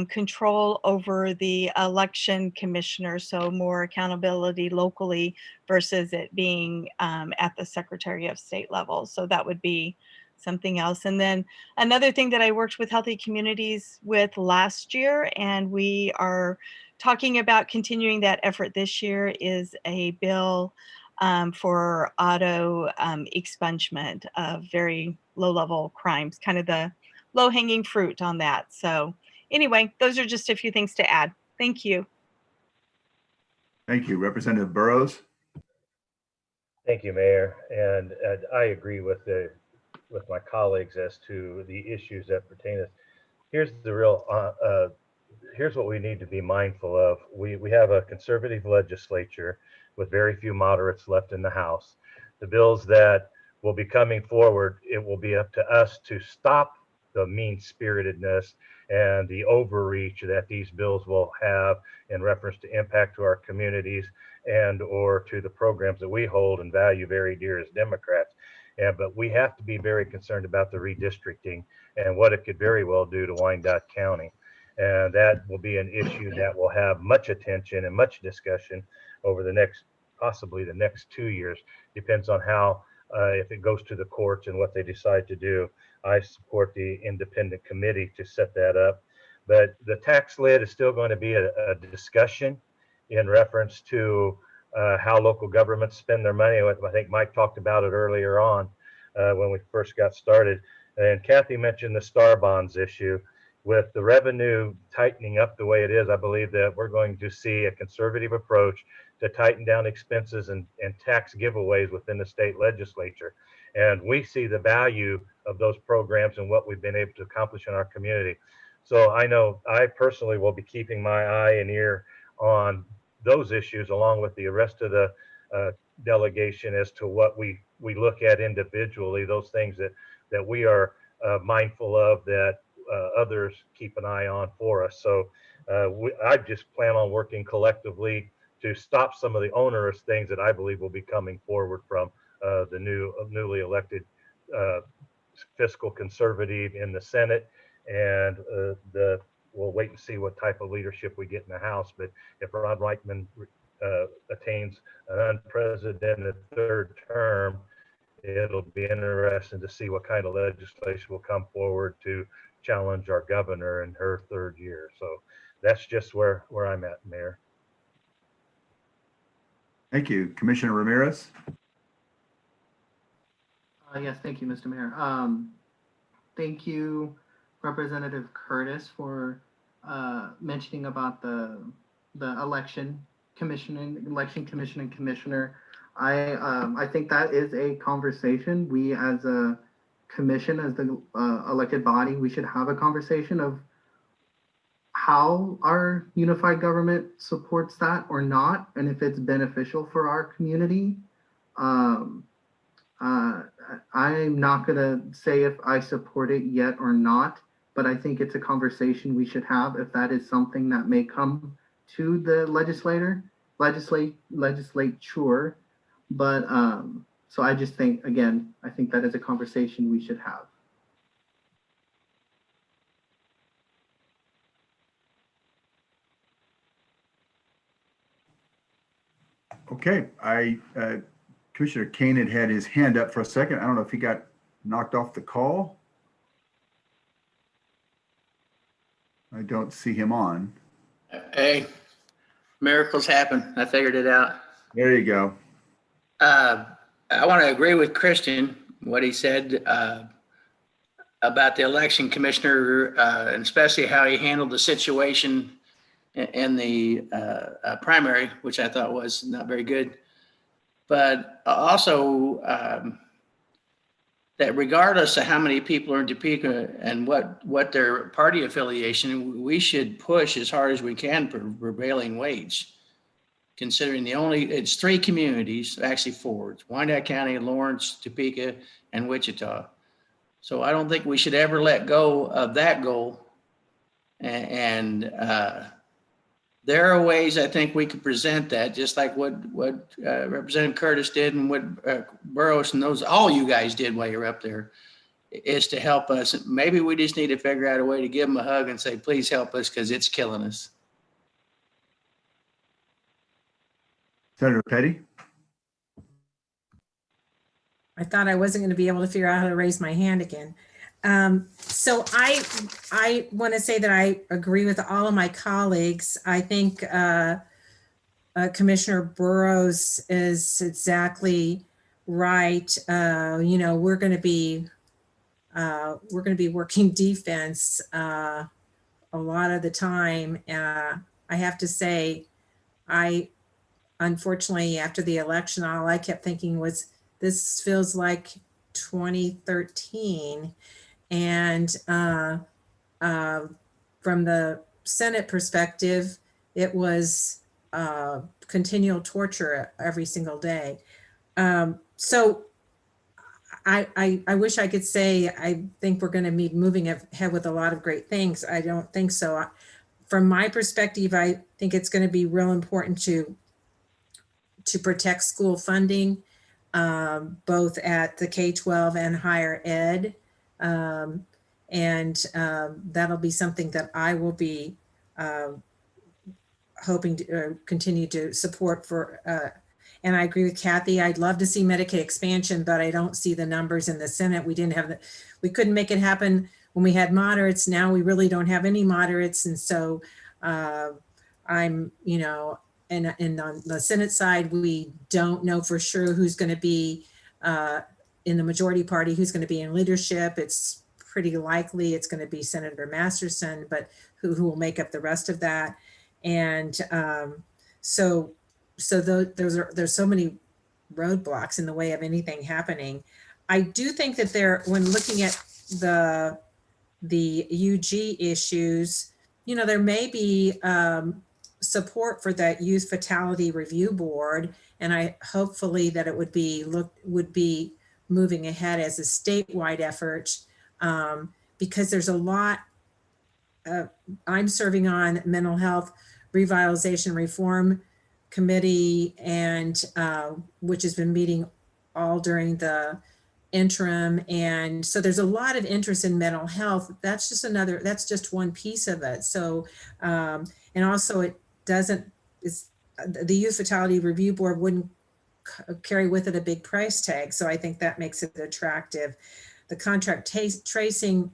control over the election commissioner. So more accountability locally versus it being at the Secretary of State level. So that would be something else. And then another thing that I worked with Healthy Communities with last year, and we are talking about continuing that effort this year, is a bill for auto expungement of very low-level crimes, kind of the low-hanging fruit on that. So anyway, those are just a few things to add. Thank you. Thank you. Representative Burrows. Thank you, Mayor. And I agree with my colleagues as to the issues that pertain to this. Here's the real, here's what we need to be mindful of. We have a conservative legislature with very few moderates left in the House. The bills that will be coming forward, it will be up to us to stop the mean-spiritedness and the overreach that these bills will have in reference to impact to our communities and or to the programs that we hold and value very dear as Democrats. But we have to be very concerned about the redistricting and what it could very well do to Wyandotte County. And that will be an issue that will have much attention and much discussion over the next, possibly the next 2 years. Depends on how, if it goes to the courts and what they decide to do. I support the independent committee to set that up. But the tax lid is still going to be a discussion in reference to how local governments spend their money. I think Mike talked about it earlier on. when we first got started. And Kathy mentioned the star bonds issue. With the revenue tightening up the way it is, I believe that we're going to see a conservative approach to tighten down expenses and tax giveaways within the state legislature. And we see the value of those programs and what we've been able to accomplish in our community. So I know I personally will be keeping my eye and ear on those issues along with the rest of the delegation as to what we look at individually, those things that we are mindful of that others keep an eye on for us. So I just plan on working collectively to stop some of the onerous things that I believe will be coming forward from the newly elected fiscal conservative in the Senate, and we'll wait and see what type of leadership we get in the House. But if Ron Reichman attains an unprecedented third term, it'll be interesting to see what kind of legislation will come forward to challenge our governor in her third year. So that's just where I'm at, Mayor. Thank you. Commissioner Ramirez? Yes, thank you, Mr. Mayor. Thank you, Representative Curtis, for mentioning about the election commission and commissioner. I think that is a conversation we as a commission, as the elected body, we should have a conversation of how our unified government supports that or not, and if it's beneficial for our community. I'm not gonna say if I support it yet or not, but I think it's a conversation we should have if that is something that may come to the legislature. But so I just think, again, I think that is a conversation we should have. Okay, Commissioner Kane had his hand up for a second. I don't know if he got knocked off the call. I don't see him on. Hey, miracles happen. I figured it out. There you go. I want to agree with Christian, what he said about the election commissioner, and especially how he handled the situation in the primary, which I thought was not very good. But also that regardless of how many people are in Topeka and what their party affiliation, we should push as hard as we can for prevailing wage. Considering it's 3 communities, actually 4. It's Wyandotte County, Lawrence, Topeka, and Wichita. So I don't think we should ever let go of that goal. And there are ways I think we could present that, just like what Representative Curtis did and what Burroughs and all you guys did while you were up there, is to help us. Maybe we just need to figure out a way to give them a hug and say, please help us because it's killing us. Senator Petty? I thought I wasn't going to be able to figure out how to raise my hand again. So I want to say that I agree with all of my colleagues. I think Commissioner Burroughs is exactly right. We're going to be working defense a lot of the time. I have to say, unfortunately, after the election, all I kept thinking was, this feels like 2013. And from the Senate perspective, it was continual torture every single day. So I wish I could say I think we're going to be moving ahead with a lot of great things. I don't think so. From my perspective, I think it's going to be real important to protect school funding, both at the K-12 and higher ed. That'll be something that I will be hoping to continue to support for. And I agree with Kathy. I'd love to see Medicaid expansion, but I don't see the numbers in the Senate. We couldn't make it happen when we had moderates. Now we really don't have any moderates. And so and on the Senate side, we don't know for sure who's going to be in the majority party, who's going to be in leadership. It's pretty likely it's going to be Senator Masterson, but who will make up the rest of that. And so there's so many roadblocks in the way of anything happening. I do think that when looking at the UG issues, there may be support for that youth fatality review board, and hopefully that it would be moving ahead as a statewide effort, because there's a lot. I'm serving on mental health revitalization reform committee, and which has been meeting all during the interim, and so there's a lot of interest in mental health. That's just one piece of it. So and also the youth fatality review board wouldn't carry with it a big price tag, so I think that makes it attractive. The contract tracing,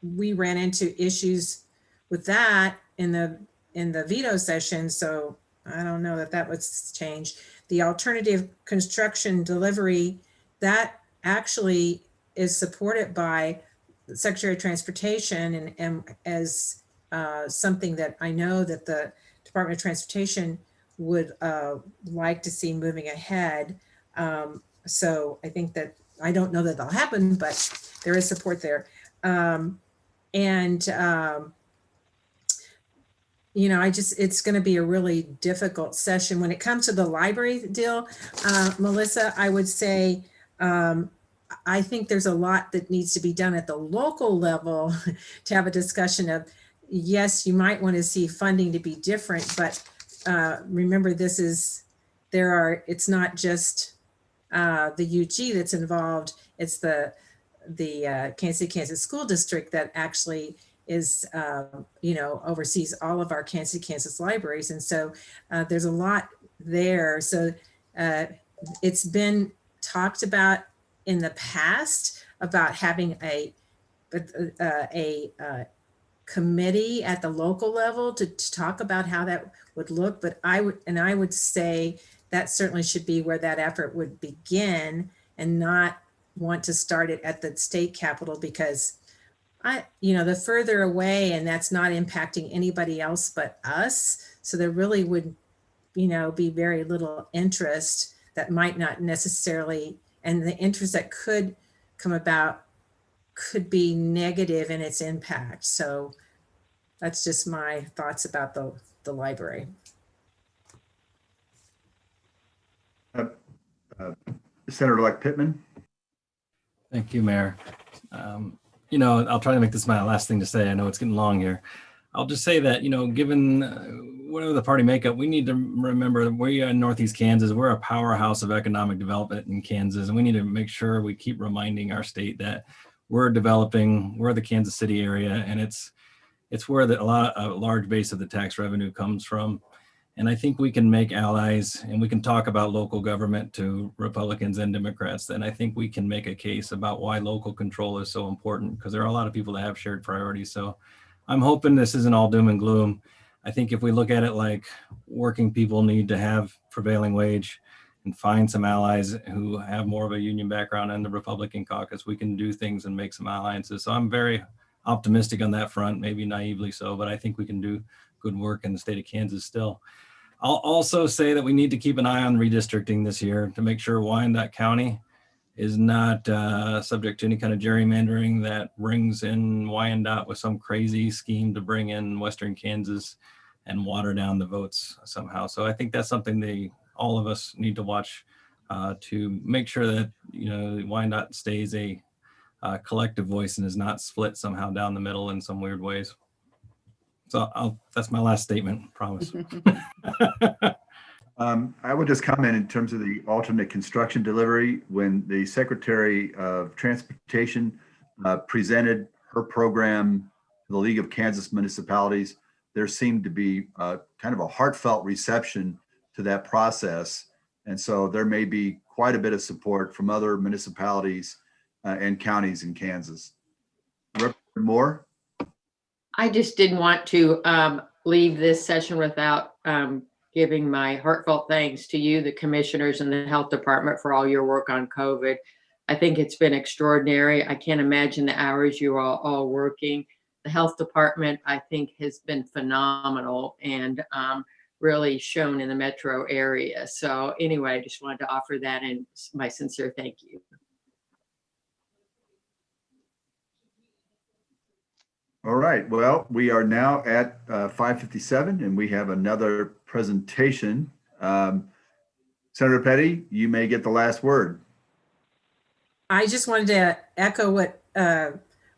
we ran into issues with that in the veto session, so I don't know that would change. The alternative construction delivery, that actually is supported by the Secretary of Transportation, and as something that I know that the Department of Transportation would like to see moving ahead. So I think that, I don't know that that'll happen, but there is support there. It's going to be a really difficult session. When it comes to the library deal, Melissa, I would say, I think there's a lot that needs to be done at the local level to have a discussion of, yes, you might want to see funding to be different, but remember it's not just the UG that's involved, it's the Kansas City, Kansas School District that actually is, oversees all of our Kansas libraries. And so there's a lot there. So it's been talked about in the past about having a committee at the local level to talk about how that would look. But I would say that certainly should be where that effort would begin, and not want to start it at the state capitol, because the further away, and that's not impacting anybody else but us. So there really would, be very little interest that might not necessarily, and the interest that could come about could be negative in its impact. So that's just my thoughts about the library. Senator-elect Pittman. Thank you, Mayor. I'll try to make this my last thing to say. I know it's getting long here. I'll just say that, given whatever the party makeup, we need to remember we are in Northeast Kansas. We're a powerhouse of economic development in Kansas, and we need to make sure we keep reminding our state that we're developing, we're the Kansas City area, and it's where a large base of the tax revenue comes from. And I think we can make allies, and we can talk about local government to Republicans and Democrats. And I think we can make a case about why local control is so important, because there are a lot of people that have shared priorities. So I'm hoping this isn't all doom and gloom. I think if we look at it like working people need to have prevailing wage and find some allies who have more of a union background in the Republican caucus, we can do things and make some alliances. So I'm very optimistic on that front, maybe naively so, but I think we can do good work in the state of Kansas still. I'll also say that we need to keep an eye on redistricting this year to make sure Wyandotte County is not subject to any kind of gerrymandering that brings in Wyandotte with some crazy scheme to bring in Western Kansas and water down the votes somehow. So I think that's something all of us need to watch to make sure that Wyandotte stays a collective voice and is not split somehow down the middle in some weird ways. So that's my last statement, promise. I would just comment in terms of the alternate construction delivery. When the Secretary of Transportation presented her program to the League of Kansas Municipalities, there seemed to be kind of a heartfelt reception to that process. And so there may be quite a bit of support from other municipalities and counties in Kansas. Representative Moore? I just didn't want to leave this session without giving my heartfelt thanks to you, the commissioners and the health department, for all your work on COVID. I think it's been extraordinary. I can't imagine the hours you are all working. The health department, I think, has been phenomenal and really shown in the metro area. So anyway, I just wanted to offer that and my sincere thank you. All right, well, we are now at 5:57 and we have another presentation. Senator Petty, you may get the last word. I just wanted to echo what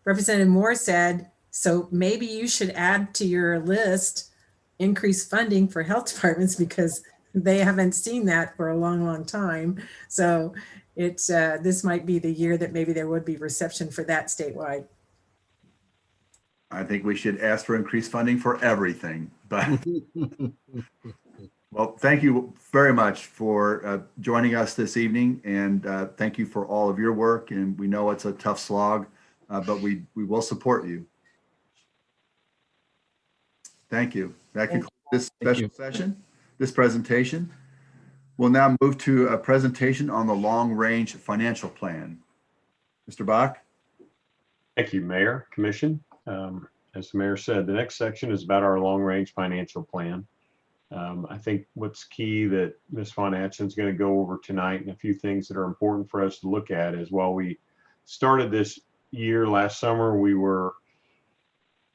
Representative Moore said. So maybe you should add to your list increased funding for health departments because they haven't seen that for a long, long time. So it's this might be the year that maybe there would be reception for that statewide. I think we should ask for increased funding for everything, but well, thank you very much for joining us this evening, and thank you for all of your work. And we know it's a tough slog, but we will support you. Thank you. That concludes this special session, this presentation. We'll now move to a presentation on the long-range financial plan. Mr. Bach. Thank you, Mayor, Commission. As the Mayor said, the next section is about our long-range financial plan. I think what's key that Ms. Von Atchen is going to go over tonight, and a few things that are important for us to look at, is while we started this year last summer, we were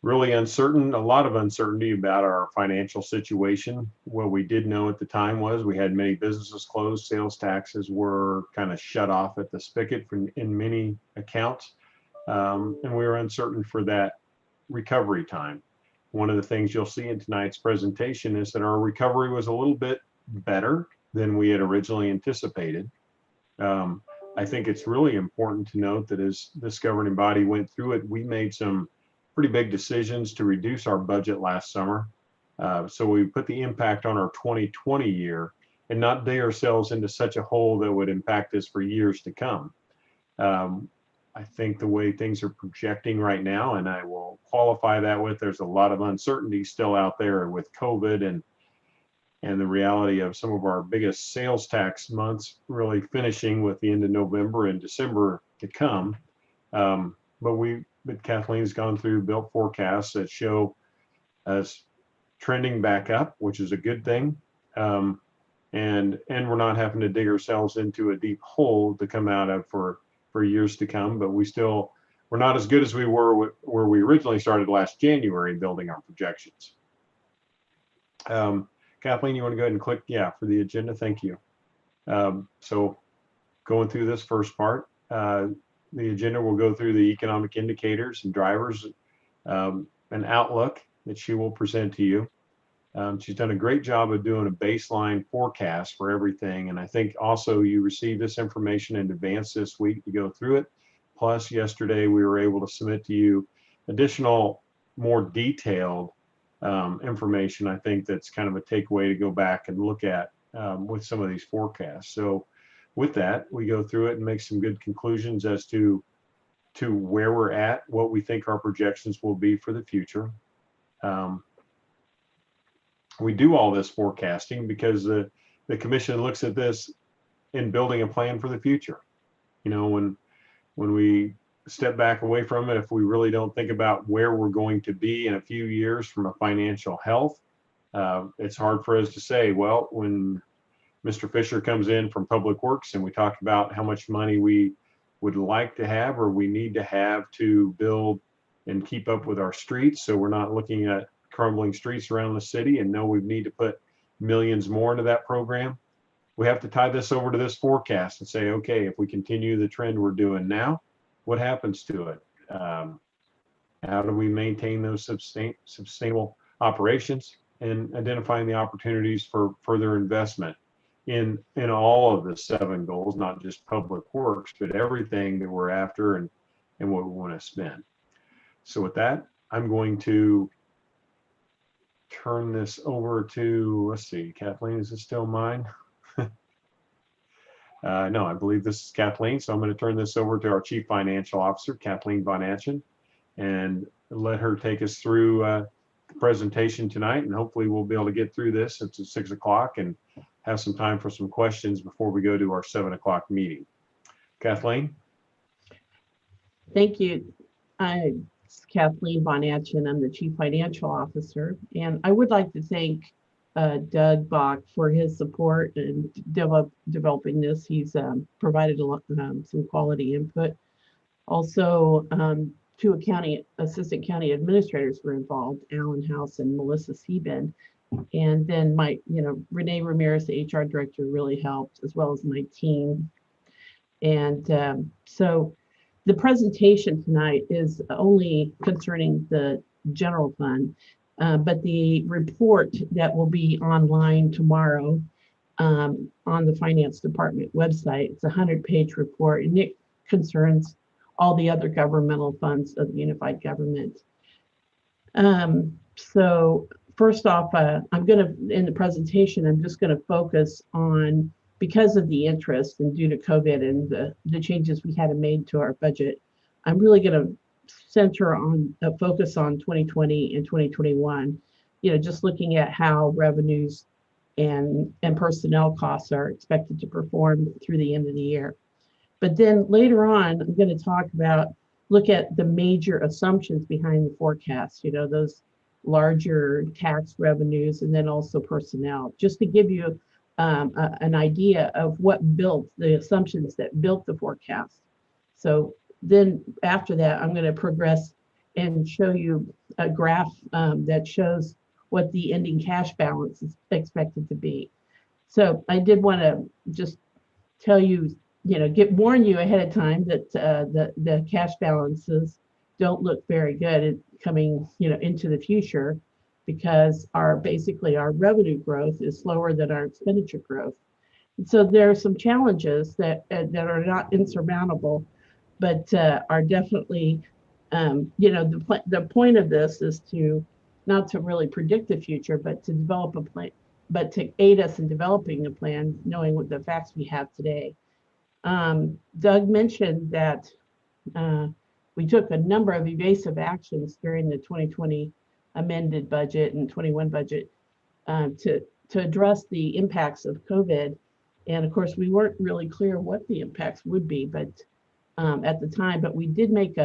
really uncertain, a lot of uncertainty about our financial situation. What we did know at the time was we had many businesses closed, sales taxes were kind of shut off at the spigot in many accounts, and we were uncertain for that recovery time. One of the things you'll see in tonight's presentation is that our recovery was a little bit better than we had originally anticipated. I think it's really important to note that as this governing body went through it, we made some pretty big decisions to reduce our budget last summer. So we put the impact on our 2020 year and not dig ourselves into such a hole that would impact us for years to come. I think the way things are projecting right now, and I will qualify that with, there's a lot of uncertainty still out there with COVID and the reality of some of our biggest sales tax months really finishing with the end of November and December to come. But Kathleen's gone through built forecasts that show us trending back up, which is a good thing. And we're not having to dig ourselves into a deep hole to come out of for years to come, but we're not as good as we were where we originally started last January building our projections. Kathleen, you want to go ahead and click, yeah, for the agenda, thank you. So going through this first part, the agenda will go through the economic indicators and drivers, an outlook that she will present to you. She's done a great job of doing a baseline forecast for everything. And I think also you received this information in advance this week to go through it. Plus yesterday we were able to submit to you additional, more detailed information. I think that's kind of a takeaway to go back and look at with some of these forecasts. So with that, we go through it and make some good conclusions as to where we're at, what we think our projections will be for the future. We do all this forecasting because the commission looks at this in building a plan for the future. You know, when we step back away from it, if we really don't think about where we're going to be in a few years from a financial health, it's hard for us to say, well, when Mr. Fisher comes in from Public Works and we talk about how much money we would like to have or we need to have to build and keep up with our streets, so we're not looking at crumbling streets around the city and know we need to put millions more into that program. We have to tie this over to this forecast and say, okay, if we continue the trend we're doing now, what happens to it? How do we maintain those sustainable operations and identifying the opportunities for further investment in all of the 7 goals, not just Public Works, but everything that we're after and what we want to spend. So with that, I'm going to turn this over to, let's see, Kathleen, is this still mine? No, I believe this is Kathleen. So I'm going to turn this over to our Chief Financial Officer, Kathleen Von Atchen, and let her take us through the presentation tonight. And hopefully we'll be able to get through this. It's at 6 o'clock and have some time for some questions before we go to our 7 o'clock meeting. Kathleen? Thank you. It's Kathleen Bonachin. I'm the Chief Financial Officer, and I would like to thank Doug Bach for his support in developing this. He's provided a lot, some quality input. Also, two assistant county administrators were involved, Alan House and Melissa Seabend. And then Renee Ramirez, the HR director, really helped, as well as my team. And so the presentation tonight is only concerning the general fund, but the report that will be online tomorrow on the finance department website, it's a 100-page report, and it concerns all the other governmental funds of the unified government. So first off, in the presentation, I'm just gonna focus on, because of the interest and due to COVID and the changes we had to make to our budget, I'm really gonna center on a focus on 2020 and 2021, just looking at how revenues and personnel costs are expected to perform through the end of the year. But then later on, I'm gonna look at the major assumptions behind the forecast, those larger tax revenues, and then also personnel, just to give you an idea of what built the assumptions that built the forecast. So then after that, I'm going to progress and show you a graph that shows what the ending cash balance is expected to be. So I did want to just tell you, warn you ahead of time that the cash balances don't look very good coming, into the future, because basically our revenue growth is slower than our expenditure growth. And so there are some challenges that are not insurmountable, but are definitely, the point of this is not to really predict the future, but to develop a plan, but to aid us in developing a plan, knowing what the facts we have today. Doug mentioned that we took a number of evasive actions during the 2020 amended budget and 21 budget to address the impacts of COVID. And of course, we weren't really clear what the impacts would be, but at the time, but we did make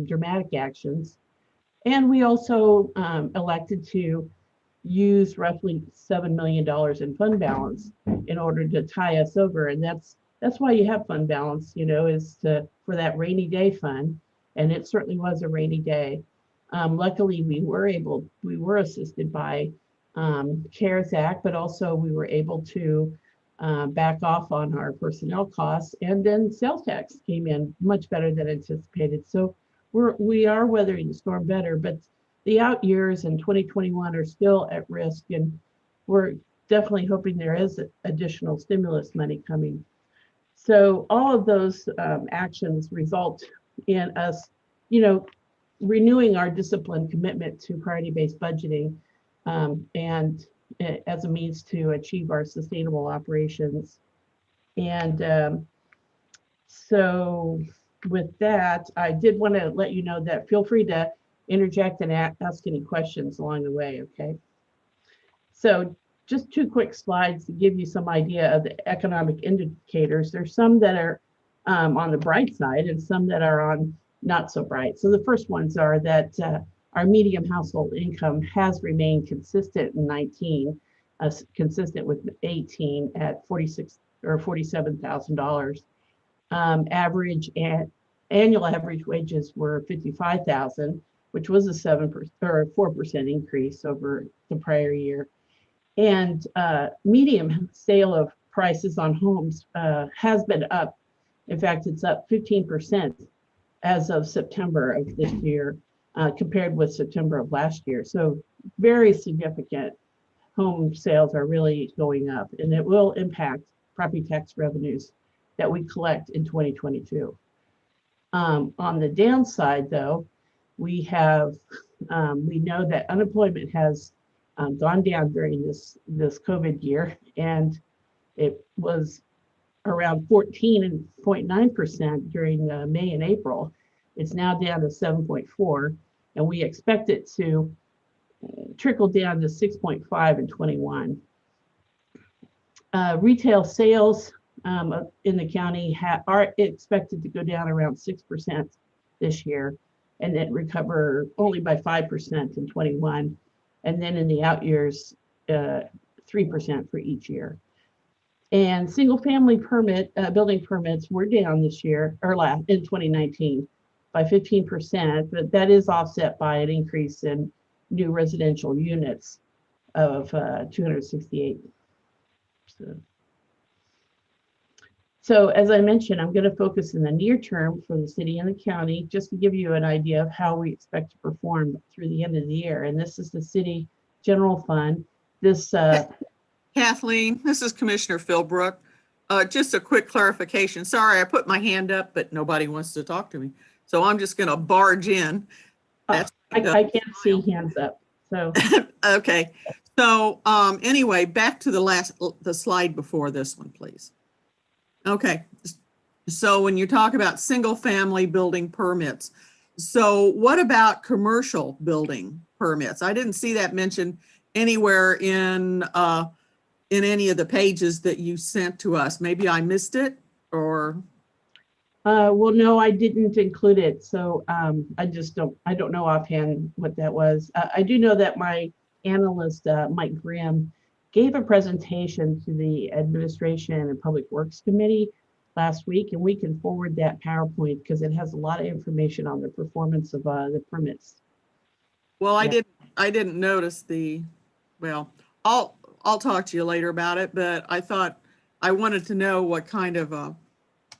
dramatic actions. And we also elected to use roughly $7 million in fund balance in order to tie us over. And that's why you have fund balance, is for that rainy day fund. And it certainly was a rainy day. Luckily, we were assisted by CARES Act, but also we were able to back off on our personnel costs, and then sales tax came in much better than anticipated. So we are weathering the storm better, but the out years in 2021 are still at risk, and we're definitely hoping there is additional stimulus money coming. So all of those actions result in us, renewing our disciplined commitment to priority-based budgeting and as a means to achieve our sustainable operations. And so with that, I did want to let you know that feel free to interject and ask any questions along the way, okay? So just two quick slides to give you some idea of the economic indicators. There's some that are on the bright side and some that are on not so bright. So the first ones are that our median household income has remained consistent in 19, consistent with 18 at $46,000 or $47,000. Annual average wages were $55,000, which was a 7% or 4% increase over the prior year. And median sale of prices on homes has been up. In fact, it's up 15% as of September of this year, compared with September of last year. So very significant. Home sales are really going up, and it will impact property tax revenues that we collect in 2022. On the downside, though, we know that unemployment has gone down during this COVID year, and it was around 14.9% during May and April. It's now down to 7.4, and we expect it to trickle down to 6.5 in 21. Retail sales in the county are expected to go down around 6% this year, and then recover only by 5% in 21. And then in the out years, 3% for each year. And single family building permits were down this year, or in 2019 by 15%, but that is offset by an increase in new residential units of 268. So as I mentioned, I'm going to focus in the near term for the city and the county, just to give you an idea of how we expect to perform through the end of the year. And this is the city general fund. This Kathleen, this is Commissioner Philbrook. Just a quick clarification. Sorry, I put my hand up, but nobody wants to talk to me. So I'm just going to barge in. That's I can't see hands up. So okay. So anyway, back to the slide before this one, please. Okay. So when you talk about single family building permits, so what about commercial building permits? I didn't see that mentioned anywhere in any of the pages that you sent to us. Maybe I missed it, or well, no, I didn't include it. So I don't know offhand what that was. I do know that my analyst, Mike Grimm, gave a presentation to the Administration and Public Works Committee last week, and we can forward that PowerPoint because it has a lot of information on the performance of the permits. Well, yeah. I didn't notice well, I'll talk to you later about it, but I thought I wanted to know what kind of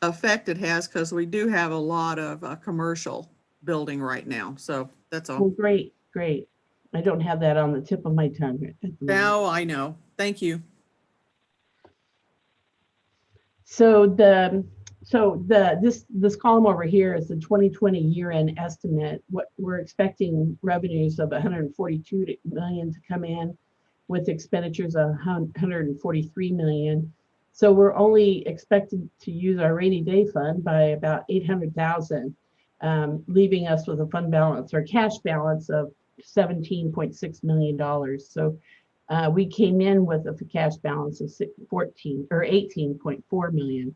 effect it has, because we do have a lot of commercial building right now. So that's all. Well, great. I don't have that on the tip of my tongue. Now I know. Thank you. So this column over here is the 2020 year-end estimate. What we're expecting revenues of 142 million to come in, with expenditures of 143 million. So we're only expected to use our rainy day fund by about 800,000, leaving us with a fund balance or cash balance of $17.6 million. So we came in with a cash balance of 18.4 million.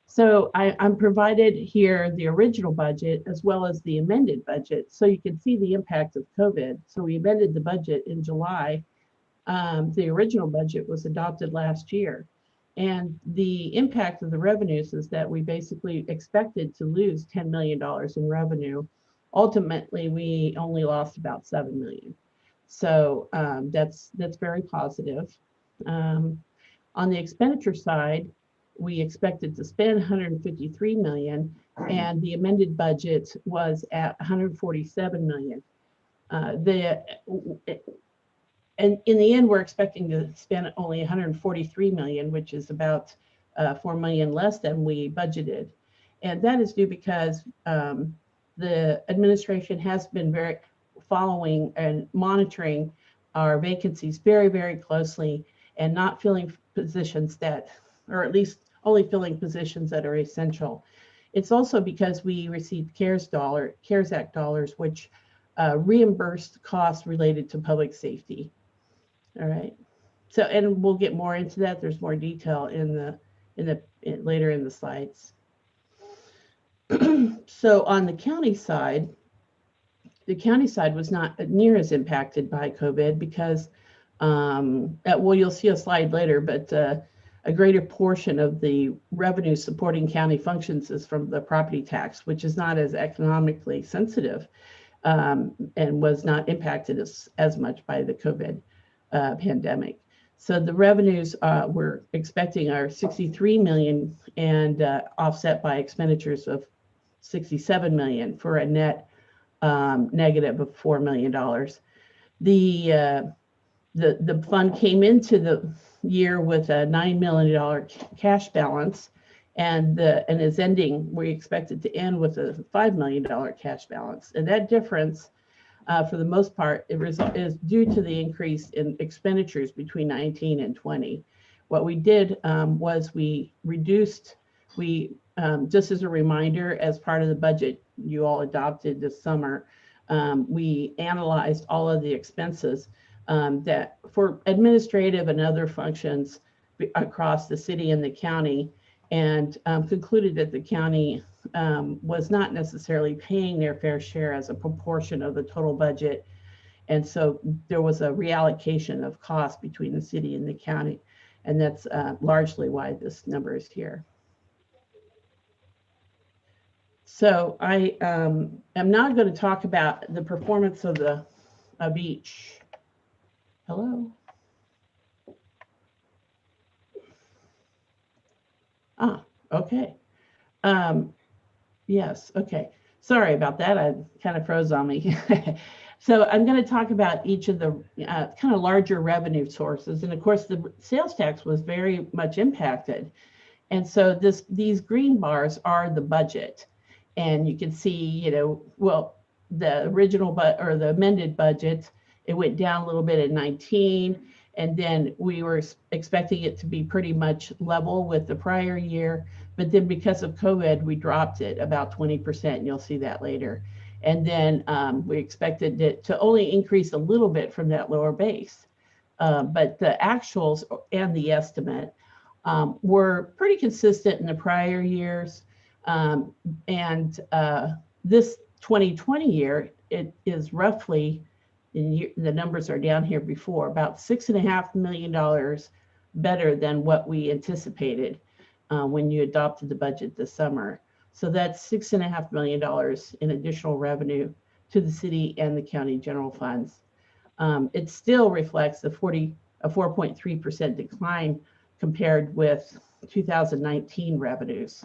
So I'm provided here the original budget as well as the amended budget, so you can see the impact of COVID. So we amended the budget in July. The original budget was adopted last year. And the impact of the revenues is that we basically expected to lose $10 million in revenue. Ultimately, we only lost about 7 million. So that's very positive. On the expenditure side, we expected to spend 153 million, and the amended budget was at 147 million. And in the end, we're expecting to spend only 143 million, which is about 4 million less than we budgeted. And that is due because the administration has been following and monitoring our vacancies very, very closely, and not filling positions that, or at least only filling positions that are essential. It's also because we received CARES Act dollars, which reimbursed costs related to public safety. All right. So, and we'll get more into that. There's more detail later in the slides. So on the county side was not near as impacted by COVID because, well, you'll see a slide later, but a greater portion of the revenue supporting county functions is from the property tax, which is not as economically sensitive and was not impacted as much by the COVID pandemic. So the revenues we're expecting are 63 million and offset by expenditures of 67 million for a net negative of $4 million. The fund came into the year with a $9 million cash balance, and is ending. We expect it to end with a $5 million cash balance, and that difference, for the most part, is due to the increase in expenditures between 19 and 20. What we did was we reduced. Just as a reminder, as part of the budget you all adopted this summer, we analyzed all of the expenses that for administrative and other functions across the city and the county, and concluded that the county was not necessarily paying their fair share as a proportion of the total budget. And so there was a reallocation of cost between the city and the county. And that's largely why this number is here. So I am now going to talk about the performance of each. Hello? Ah, okay. Yes, okay. Sorry about that. I kind of froze on me. So I'm going to talk about each of the kind of larger revenue sources. And of course, the sales tax was very much impacted. And so these green bars are the budget. And you can see, well, the original or the amended budget, it went down a little bit in 19. And then we were expecting it to be pretty much level with the prior year. But then because of COVID, we dropped it about 20%. And you'll see that later. And then we expected it to only increase a little bit from that lower base. But the actuals and the estimate were pretty consistent in the prior years. And this 2020 year, it is roughly, the numbers are down here before, about $6.5 million better than what we anticipated when you adopted the budget this summer. So that's $6.5 million in additional revenue to the city and the county general funds. It still reflects a 4.3% decline compared with 2019 revenues.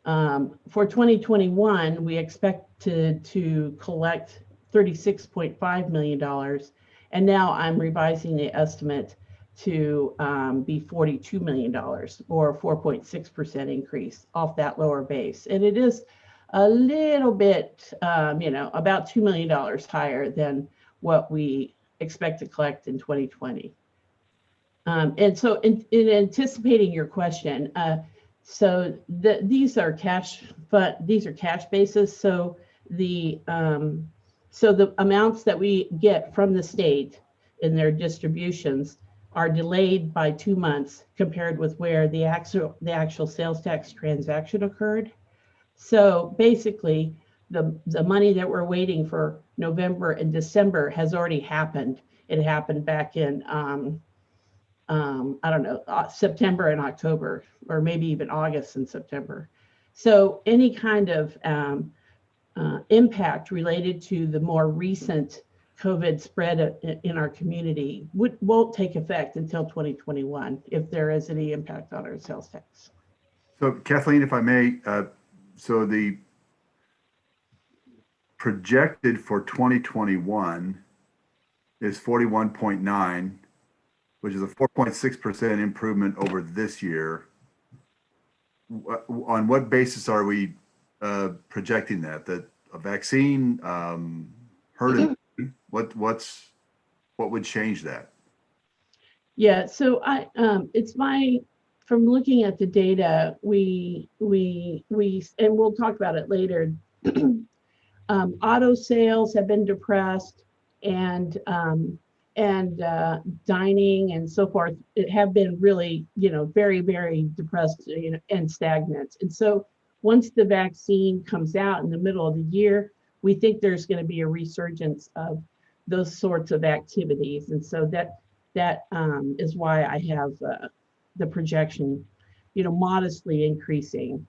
For 2021, we expected to collect $36.5 million. And now I'm revising the estimate to be $42 million, or 4.6% increase off that lower base. And it is a little bit, about $2 million higher than what we expect to collect in 2020. And so in anticipating your question, these are cash, but these are cash basis. So the amounts that we get from the state in their distributions are delayed by 2 months compared with where the actual sales tax transaction occurred. So basically, the money that we're waiting for November and December has already happened. It happened back in I don't know, September and October, or maybe even August and September. So any kind of impact related to the more recent COVID spread in our community won't take effect until 2021, if there is any impact on our sales tax. So Kathleen, if I may, so the projected for 2021 is 41.9, which is a 4.6% improvement over this year. On what basis are we projecting that? That a vaccine, herd immunity? What would change that? Yeah, so from looking at the data, we and we'll talk about it later. Auto sales have been depressed, and dining and so forth, it have been really, very, very depressed, and stagnant. And so once the vaccine comes out in the middle of the year, we think there's going to be a resurgence of those sorts of activities. And so that is why I have the projection, modestly increasing.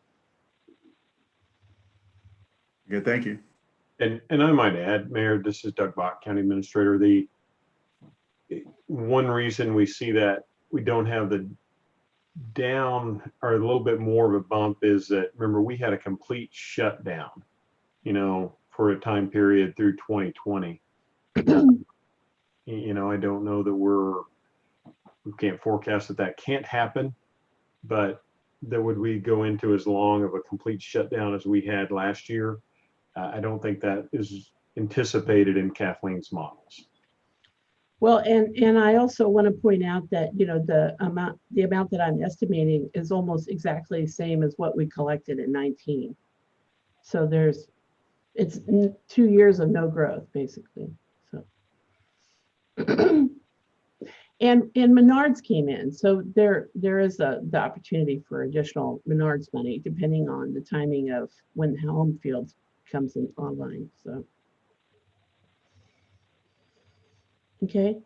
Good, thank you. And I might add, Mayor, this is Doug Bach, County Administrator. The one reason we see that we don't have the down or a little bit more of a bump is that, remember, we had a complete shutdown, for a time period through 2020. I don't know that we can't forecast that can't happen, but that would we go into as long of a complete shutdown as we had last year? I don't think that is anticipated in Kathleen's models. Well, and I also want to point out that, the amount that I'm estimating is almost exactly the same as what we collected in 19. So it's 2 years of no growth, basically. So, And Menards came in, so there is the opportunity for additional Menards money depending on the timing of when Home Field comes in online. So, okay.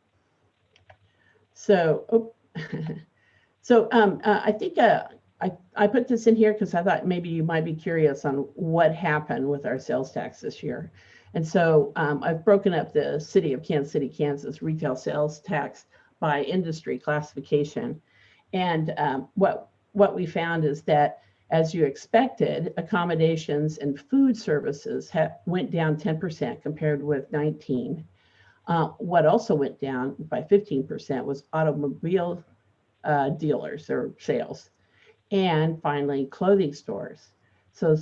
So, I think I put this in here because I thought maybe you might be curious on what happened with our sales tax this year. And so I've broken up the city of Kansas City, Kansas retail sales tax by industry classification. And what we found is that, as you expected, accommodations and food services went down 10% compared with 19. What also went down by 15% was automobile dealers or sales. And finally, clothing stores. So,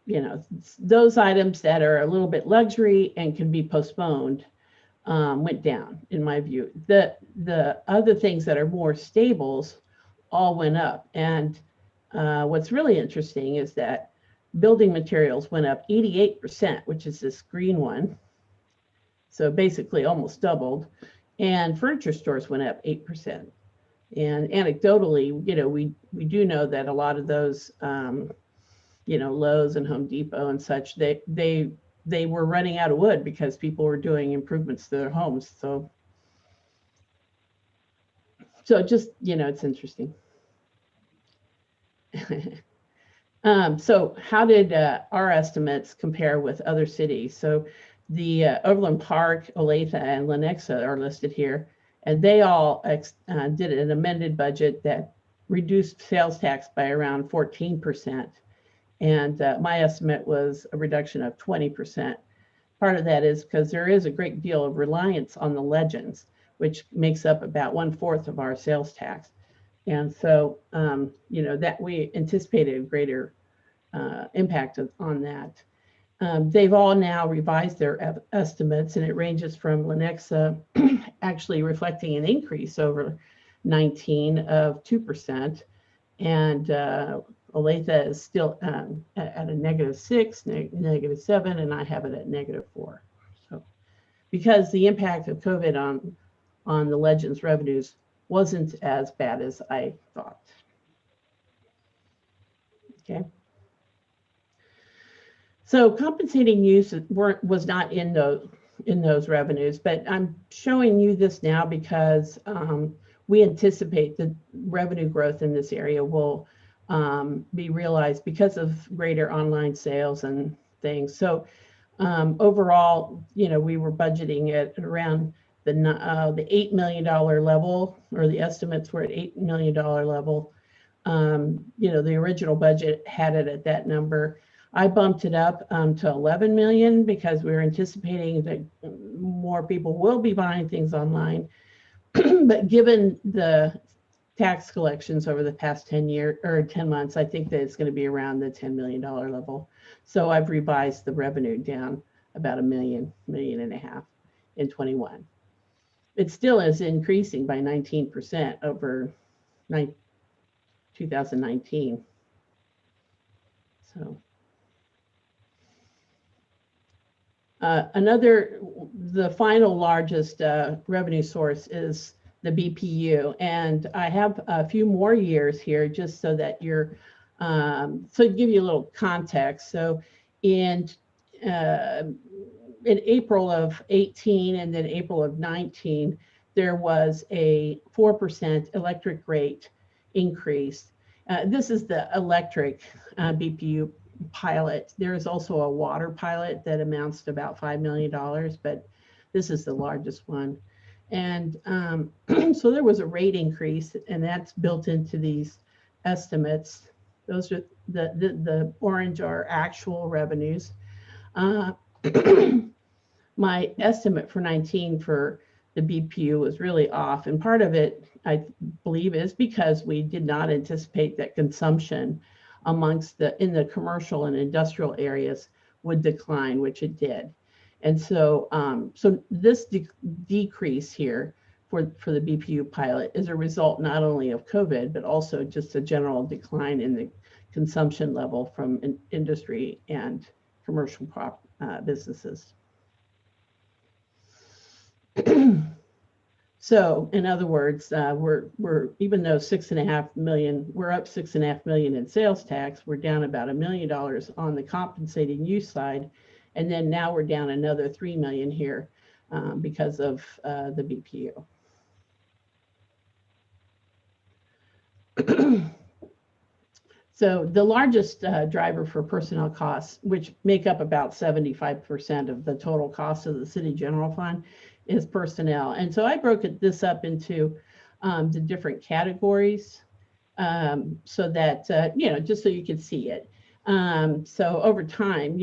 you know, those items that are a little bit luxury and can be postponed went down, in my view. The other things that are more stables all went up. And what's really interesting is that building materials went up 88%, which is this green one. So basically almost doubled. And furniture stores went up 8%. And anecdotally, you know, we do know that a lot of those, you know, Lowe's and Home Depot and such, they were running out of wood because people were doing improvements to their homes. So just, you know, it's interesting. So how did our estimates compare with other cities? So the Overland Park, Olathe, and Lenexa are listed here. And they all did an amended budget that reduced sales tax by around 14%. And my estimate was a reduction of 20%. Part of that is because there is a great deal of reliance on the legends, which makes up about 1/4 of our sales tax. And so, you know, that we anticipated a greater impact on that. They've all now revised their estimates, and it ranges from Lenexa actually reflecting an increase over 19 of 2%. And Olathe is still at a -6, -7, and I have it at -4. So because the impact of COVID on the Legends revenues wasn't as bad as I thought. Okay. So compensating use was not in those revenues, but I'm showing you this now because we anticipate the revenue growth in this area will be realized because of greater online sales and things. So overall, you know, we were budgeting at around the $8 million level, or the estimates were at $8 million level. You know, the original budget had it at that number. I bumped it up to 11 million because we were anticipating that more people will be buying things online. But given the tax collections over the past 10 months, I think that it's going to be around the $10 million level. So I've revised the revenue down about $1.5 million in 21. It still is increasing by 19% over 2019. So the final largest revenue source is the BPU, and I have a few more years here just so that you're, so to give you a little context. So in April of 18 and then April of 19, there was a 4% electric rate increase. This is the electric BPU pilot. There is also a water pilot that amounts to about $5 million, but this is the largest one. And so there was a rate increase, and that's built into these estimates. Those are the orange are actual revenues. My estimate for 19 for the BPU was really off, and part of it, I believe, is because we did not anticipate that consumption amongst in the commercial and industrial areas would decline, which it did. And so, so this decrease here for the BPU pilot is a result not only of COVID, but also just a general decline in the consumption level from industry and commercial businesses. So in other words, we're even though 6.5 million, we're up 6.5 million in sales tax, we're down about $1 million on the compensating use side. And then now we're down another 3 million here because of the BPU. So the largest driver for personnel costs, which make up about 75% of the total cost of the city general fund, is personnel. And so I broke this up into the different categories so that, just so you can see it. So over time,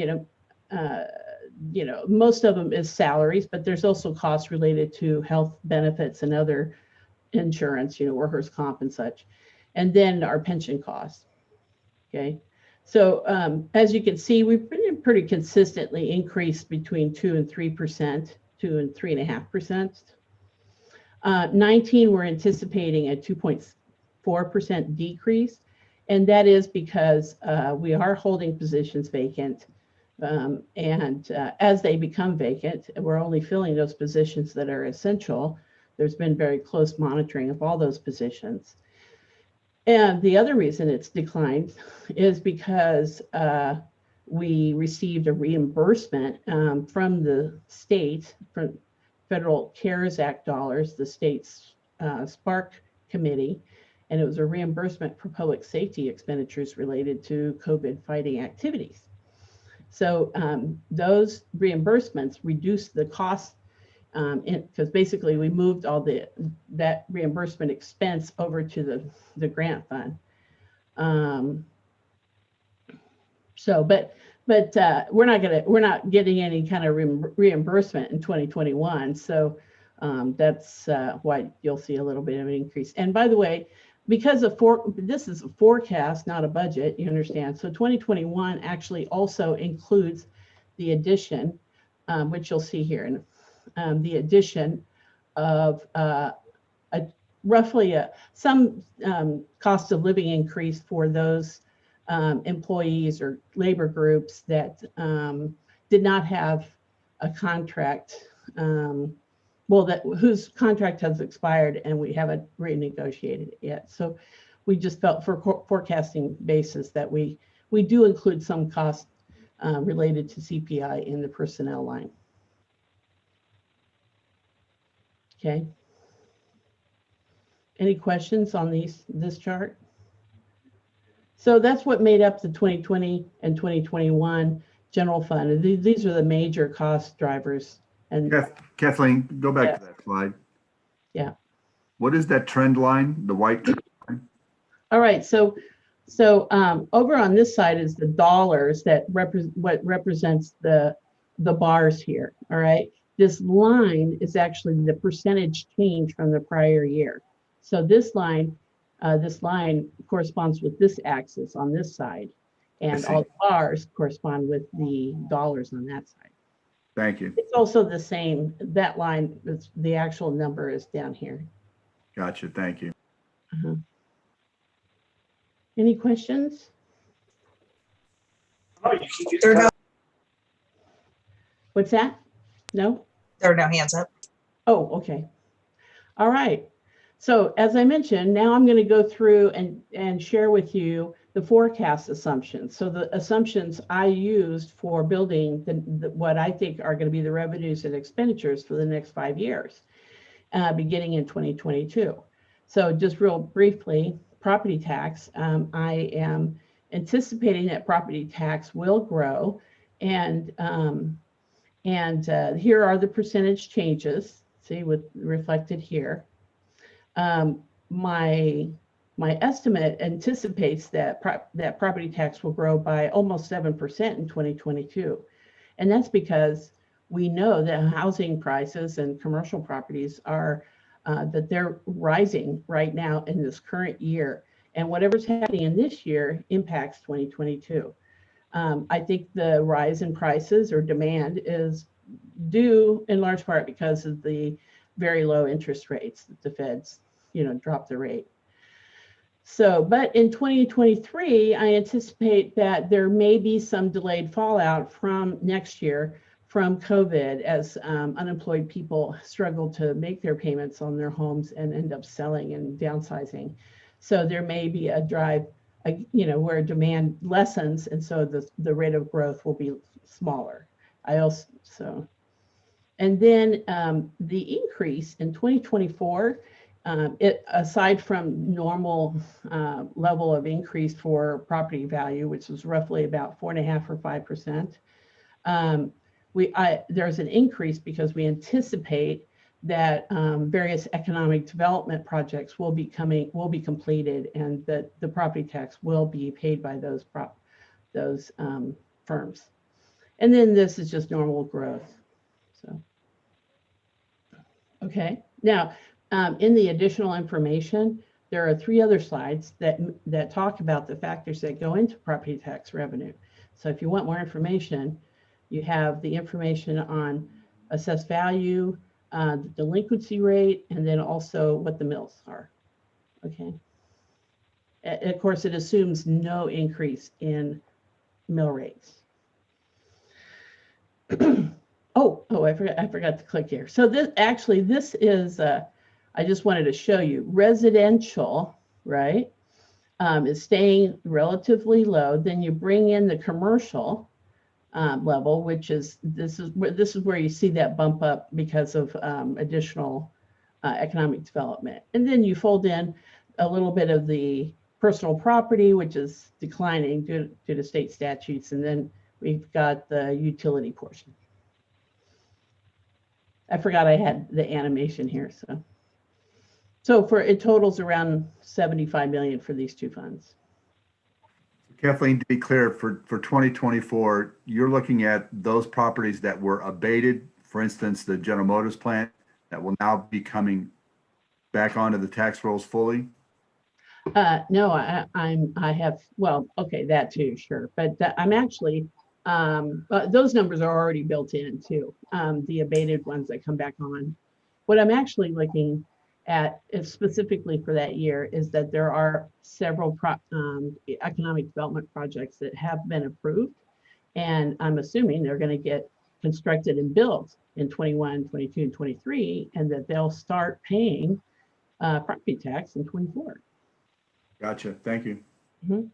most of them is salaries, but there's also costs related to health benefits and other insurance, workers' comp and such. And then our pension costs. Okay, so as you can see, we've been pretty consistently increased between 2 and 3%, 2 and 3.5%. 19, we're anticipating a 2.4% decrease, and that is because we are holding positions vacant, and as they become vacant, we're only filling those positions that are essential. There's been very close monitoring of all those positions. And the other reason it's declined is because we received a reimbursement from the state, from Federal CARES Act dollars, the state's SPARK committee, and it was a reimbursement for public safety expenditures related to COVID fighting activities. So those reimbursements reduced the cost because basically we moved all that reimbursement expense over to the grant fund. But we're not getting any kind of reimbursement in 2021. So that's why you'll see a little bit of an increase. And by the way, because this is a forecast, not a budget, you understand. So 2021 actually also includes the addition, which you'll see here in the addition of roughly some cost of living increase for those employees or labor groups that did not have a contract, whose contract has expired and we haven't renegotiated it yet. So we just felt for forecasting basis that we do include some cost related to CPI in the personnel line. Okay. Any questions on this chart? So that's what made up the 2020 and 2021 general fund. These are the major cost drivers. And Kathleen, go back to that slide. Yeah. What is that trend line, the white trend line? All right. So over on this side is the dollars that represents the bars here. All right. This line is actually the percentage change from the prior year. So this line corresponds with this axis on this side, and all the bars correspond with the dollars on that side. Thank you. It's also the same, that line, the actual number is down here. Gotcha, thank you. Any questions? What's that? No? There are no hands up. Oh, okay. All right. So as I mentioned, now I'm going to go through and share with you the forecast assumptions. So the assumptions I used for building what I think are going to be the revenues and expenditures for the next 5 years, beginning in 2022. So just real briefly, property tax, I am anticipating that property tax will grow, and here are the percentage changes. See, reflected here. My estimate anticipates that that property tax will grow by almost 7% in 2022, and that's because we know that housing prices and commercial properties are that they're rising right now in this current year, and whatever's happening in this year impacts 2022. I think the rise in prices or demand is due in large part because of the very low interest rates that the Feds, drop the rate. So, but in 2023, I anticipate that there may be some delayed fallout from next year from COVID as unemployed people struggle to make their payments on their homes and end up selling and downsizing. So there may be a drive, where demand lessens, and so the rate of growth will be smaller. And then the increase in 2024, aside from normal level of increase for property value, which is roughly about 4.5 or 5%, there's an increase because we anticipate that various economic development projects will be completed, and that the property tax will be paid by those firms. And then this is just normal growth. So, okay. Now, in the additional information, there are 3 other slides that talk about the factors that go into property tax revenue. So if you want more information, you have the information on assessed value, the delinquency rate, and then also what the mills are. Okay. Of course, it assumes no increase in mill rates. I forgot to click here. So this is, I just wanted to show you, residential, right, is staying relatively low. Then you bring in the commercial level, which is, this is where you see that bump up because of additional economic development. And then you fold in a little bit of the personal property, which is declining due to state statutes. And then we've got the utility portion. I forgot I had the animation here. So it totals around 75 million for these 2 funds. Kathleen, to be clear, for 2024, you're looking at those properties that were abated, for instance, the General Motors plant, that will now be coming back onto the tax rolls fully? No, I have, well, okay, that too, sure. But I'm actually, those numbers are already built in too, the abated ones that come back on. What I'm actually looking at, if specifically for that year, is that there are several economic development projects that have been approved, and I'm assuming they're going to get constructed and built in 21, 22, and 23, and that they'll start paying property tax in 24. Gotcha. Thank you. Mm-hmm.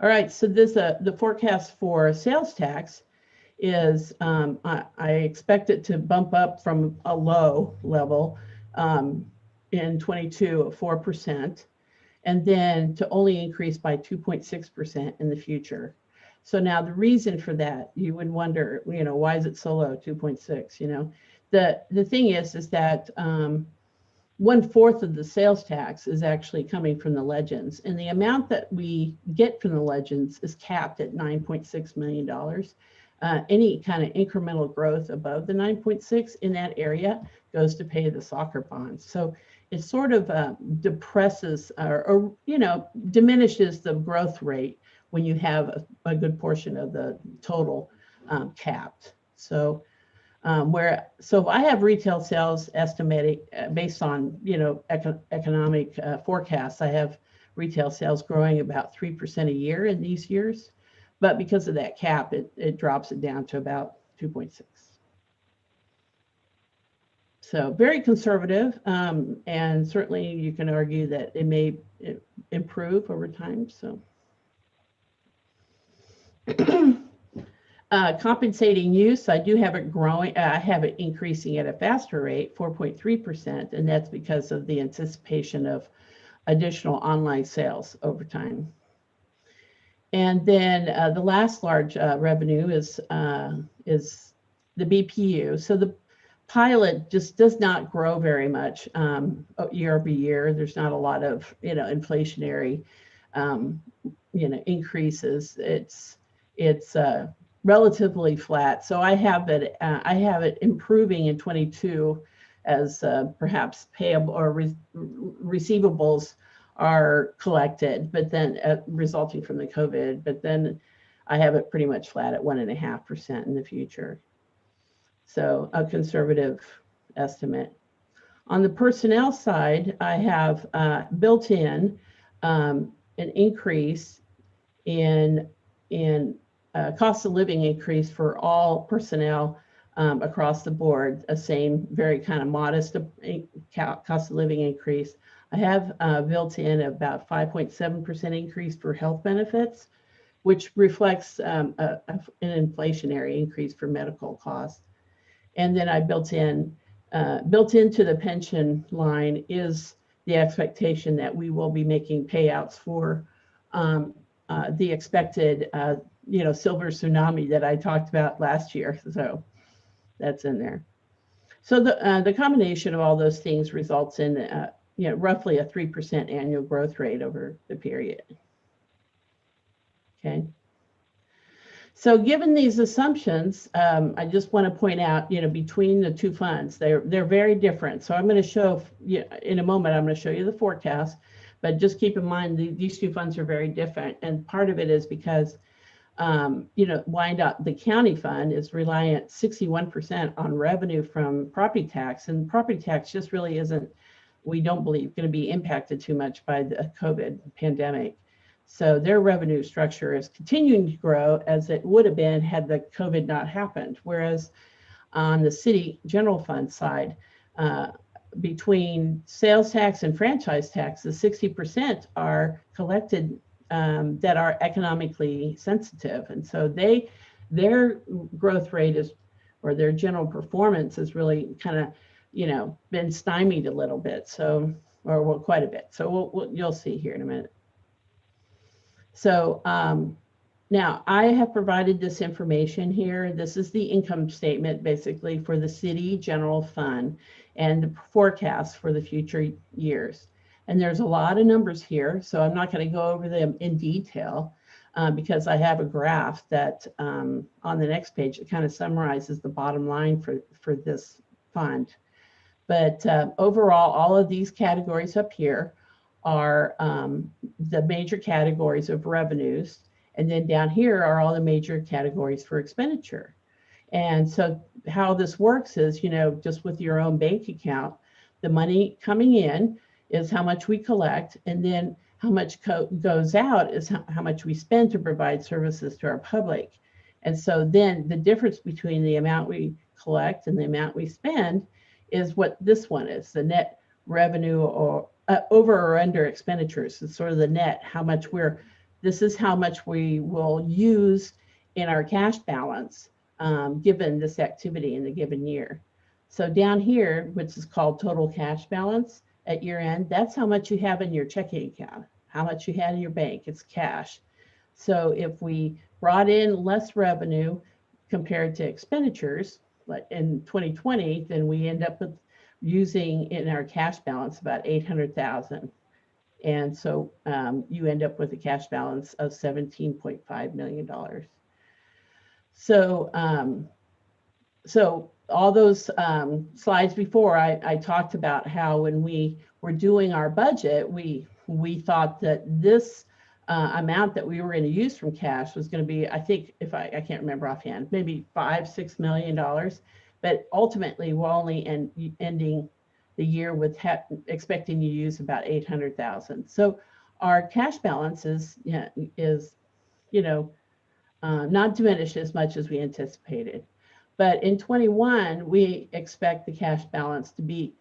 All right. So the forecast for sales tax is I expect it to bump up from a low level in 22 of 4%, and then to only increase by 2.6% in the future. So now the reason for that, you would wonder, why is it so low, 2.6? The thing is that 1/4 of the sales tax is actually coming from the legends, and the amount that we get from the legends is capped at $9.6 million. Any kind of incremental growth above the 9.6 in that area goes to pay the soccer bonds. So it sort of depresses or diminishes the growth rate when you have a good portion of the total capped. So so I have retail sales estimated based on economic forecasts. I have retail sales growing about 3% a year in these years. But because of that cap, it drops it down to about 2.6. So very conservative, and certainly you can argue that it may improve over time. So compensating use, I do have it growing. I have it increasing at a faster rate, 4.3%, and that's because of the anticipation of additional online sales over time. And then the last large revenue is the BPU. So the pilot just does not grow very much year over year. There's not a lot of inflationary increases. It's relatively flat. So I have it improving in 22 as perhaps payable or receivables are collected, but then resulting from the COVID, but then I have it pretty much flat at 1.5% in the future. So a conservative estimate. On the personnel side, I have built in an increase in cost of living increase for all personnel across the board, a same very kind of modest cost of living increase. I have built in about 5.7% increase for health benefits, which reflects an inflationary increase for medical costs. And then I built into the pension line is the expectation that we will be making payouts for the expected, silver tsunami that I talked about last year. So that's in there. So the combination of all those things results in, roughly a 3% annual growth rate over the period. Okay. So given these assumptions, I just want to point out, between the two funds, they're very different. So I'm going to show, in a moment, I'm going to show you the forecast, but just keep in mind these two funds are very different. And part of it is because, the county fund is reliant 61% on revenue from property tax, and property tax just really isn't, we don't believe, going to be impacted too much by the COVID pandemic. So their revenue structure is continuing to grow as it would have been had the COVID not happened. Whereas on the city general fund side, between sales tax and franchise tax, the 60% are collected that are economically sensitive. And so their growth rate is, or their general performance is really kind of, been stymied a little bit. So, or quite a bit. So you'll see here in a minute. So now I have provided this information here. This is the income statement basically for the city general fund and the forecast for the future years. And there's a lot of numbers here, so I'm not going to go over them in detail because I have a graph that on the next page, it kind of summarizes the bottom line for this fund. But overall, all of these categories up here are the major categories of revenues. And then down here are all the major categories for expenditure. And so how this works is, just with your own bank account, the money coming in is how much we collect, and then how much goes out is how much we spend to provide services to our public. And so then the difference between the amount we collect and the amount we spend is what this one is, the net revenue or over or under expenditures. It's sort of the net, this is how much we will use in our cash balance given this activity in the given year. So down here, which is called total cash balance at year end, that's how much you have in your checking account, how much you had in your bank, it's cash. So if we brought in less revenue compared to expenditures, like in 2020, then we end up with using in our cash balance about 800,000. And so you end up with a cash balance of $17.5 million. So, so all those slides before, I talked about how when we were doing our budget, we thought that this amount that we were going to use from cash was going to be, I think, if I can't remember offhand, maybe $5-6 million. But ultimately, we're only ending the year with expecting to use about 800,000. So our cash balance is not diminished as much as we anticipated. But in 21, we expect the cash balance to be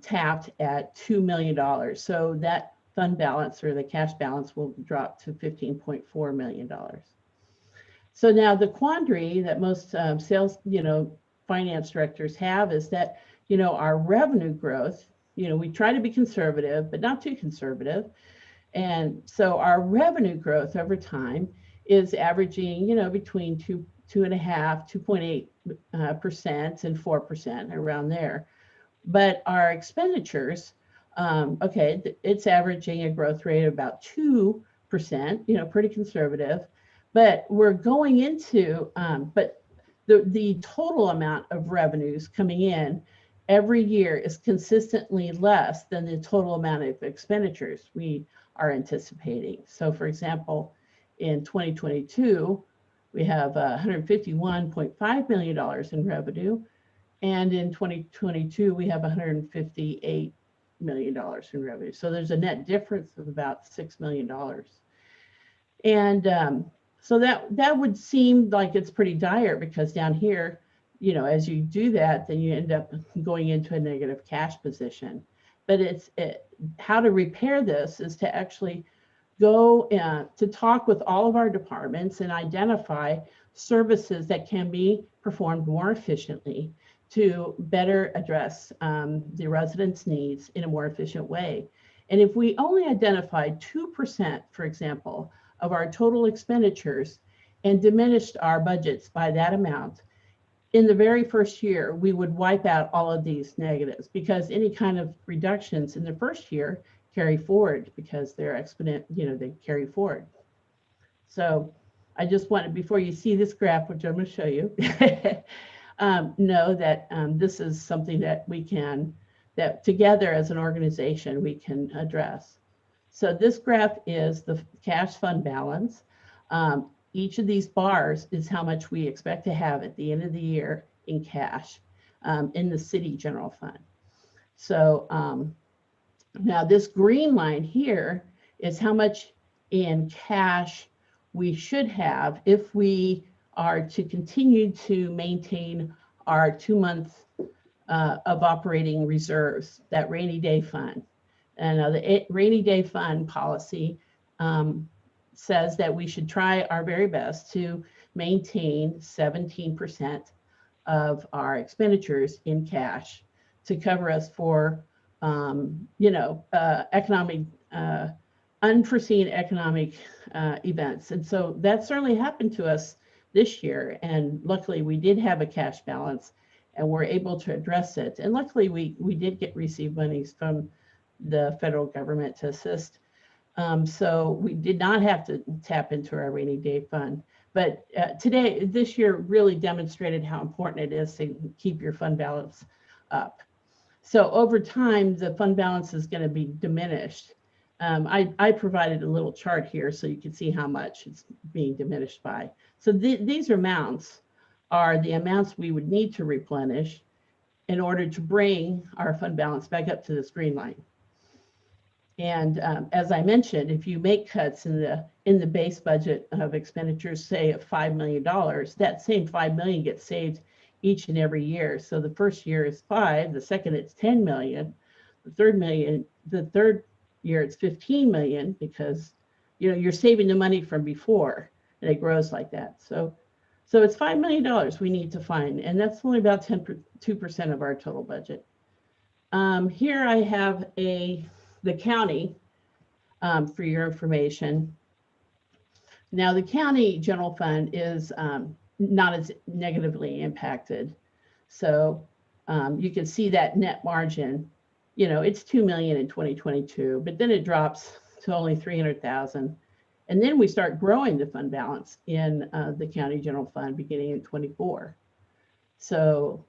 tapped at $2 million. So that fund balance or the cash balance will drop to $15.4 million. So now the quandary that most sales, finance directors have is that, our revenue growth, we try to be conservative, but not too conservative. And so our revenue growth over time is averaging, between 2.5%, 2.8% and 4% around there. But our expenditures, it's averaging a growth rate of about 2%, pretty conservative. But we're going into, but the total amount of revenues coming in every year is consistently less than the total amount of expenditures we are anticipating. So for example, in 2022, we have $151.5 million in revenue. And in 2022, we have $158 million in revenue. So there's a net difference of about $6 million. And So that would seem like it's pretty dire, because down here, you know, as you do that, then you end up going into a negative cash position. But how to repair this is to actually go to talk with all of our departments and identify services that can be performed more efficiently to better address the residents' needs in a more efficient way. And if we only identify 2%, for example, of our total expenditures and diminished our budgets by that amount, in the very first year, we would wipe out all of these negatives, because any kind of reductions in the first year carry forward, because they're exponent, you know, they carry forward. So I just wanted, before you see this graph, which I'm going to show you, know that this is something that we can, that together as an organization, we can address. So this graph is the cash fund balance. Each of these bars is how much we expect to have at the end of the year in cash in the city general fund. So now this green line here is how much in cash we should have if we are to continue to maintain our 2 months of operating reserves, that rainy day fund. And the rainy day fund policy says that we should try our very best to maintain 17% of our expenditures in cash to cover us for, you know, unforeseen economic events. And so that certainly happened to us this year. And luckily we did have a cash balance and we're able to address it. And luckily we did receive monies from the federal government to assist. So we did not have to tap into our rainy day fund. But this year really demonstrated how important it is to keep your fund balance up. So over time, the fund balance is going to be diminished. I provided a little chart here so you can see how much it's being diminished by. So these amounts are the amounts we would need to replenish in order to bring our fund balance back up to this green line. And as I mentioned, if you make cuts in the base budget of expenditures, say of $5 million, that same $5 million gets saved each and every year. So the first year is 5, the second it's 10 million, the third year it's 15 million, because you know you're saving the money from before and it grows like that. So it's $5 million we need to find, and that's only about 2% of our total budget. Here I have the county for your information. Now the county general fund is not as negatively impacted. So you can see that net margin, you know, it's 2 million in 2022, but then it drops to only 300,000. And then we start growing the fund balance in the county general fund beginning in 24. So,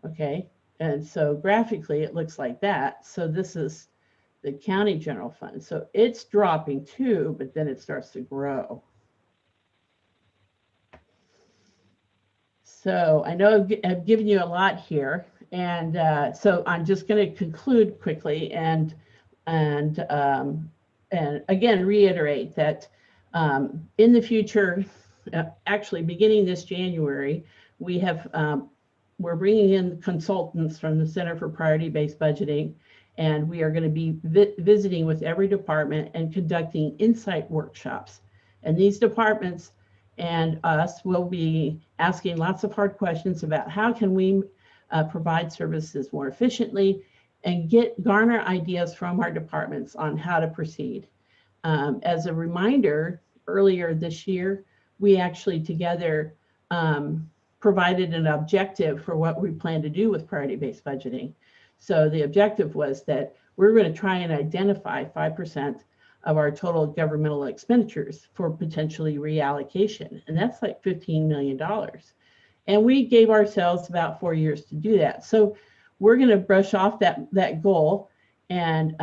okay. And so graphically it looks like that. So this is the county general fund. So it's dropping too, but then it starts to grow. So I know I've given you a lot here, and so I'm just going to conclude quickly and again reiterate that in the future, actually beginning this January, we're bringing in consultants from the Center for Priority-Based Budgeting, and we are going to be visiting with every department and conducting insight workshops. And these departments and us will be asking lots of hard questions about how can we provide services more efficiently and garner ideas from our departments on how to proceed. As a reminder, earlier this year, we actually together provided an objective for what we plan to do with priority-based budgeting. So the objective was that we're going to try and identify 5% of our total governmental expenditures for potentially reallocation. And that's like $15 million. And we gave ourselves about 4 years to do that. So we're going to brush off that goal and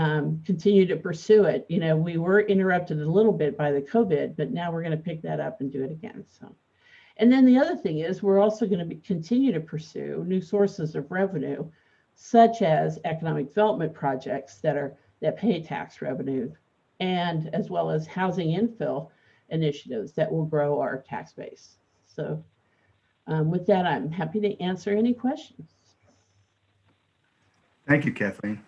continue to pursue it. You know, we were interrupted a little bit by the COVID, but now we're going to pick that up and do it again. So, and then the other thing is we're also going to continue to pursue new sources of revenue, such as economic development projects that pay tax revenue, and as well as housing infill initiatives that will grow our tax base. So with that, I'm happy to answer any questions. Thank you, Kathleen.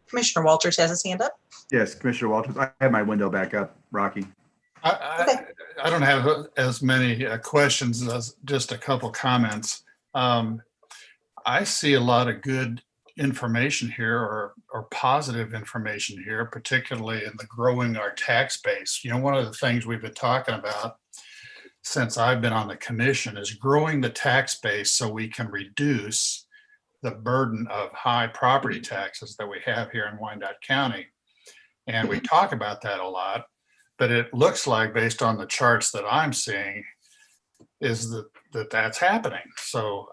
Commissioner Walters has his hand up. Yes, Commissioner Walters, I have my window back up, Rocky. I don't have as many questions as just a couple comments. I see a lot of good information here or positive information here, particularly in the growing our tax base. You know, one of the things we've been talking about since I've been on the commission is growing the tax base so we can reduce the burden of high property taxes that we have here in Wyandotte County. And we talk about that a lot, but it looks like, based on the charts that I'm seeing, is that's happening. So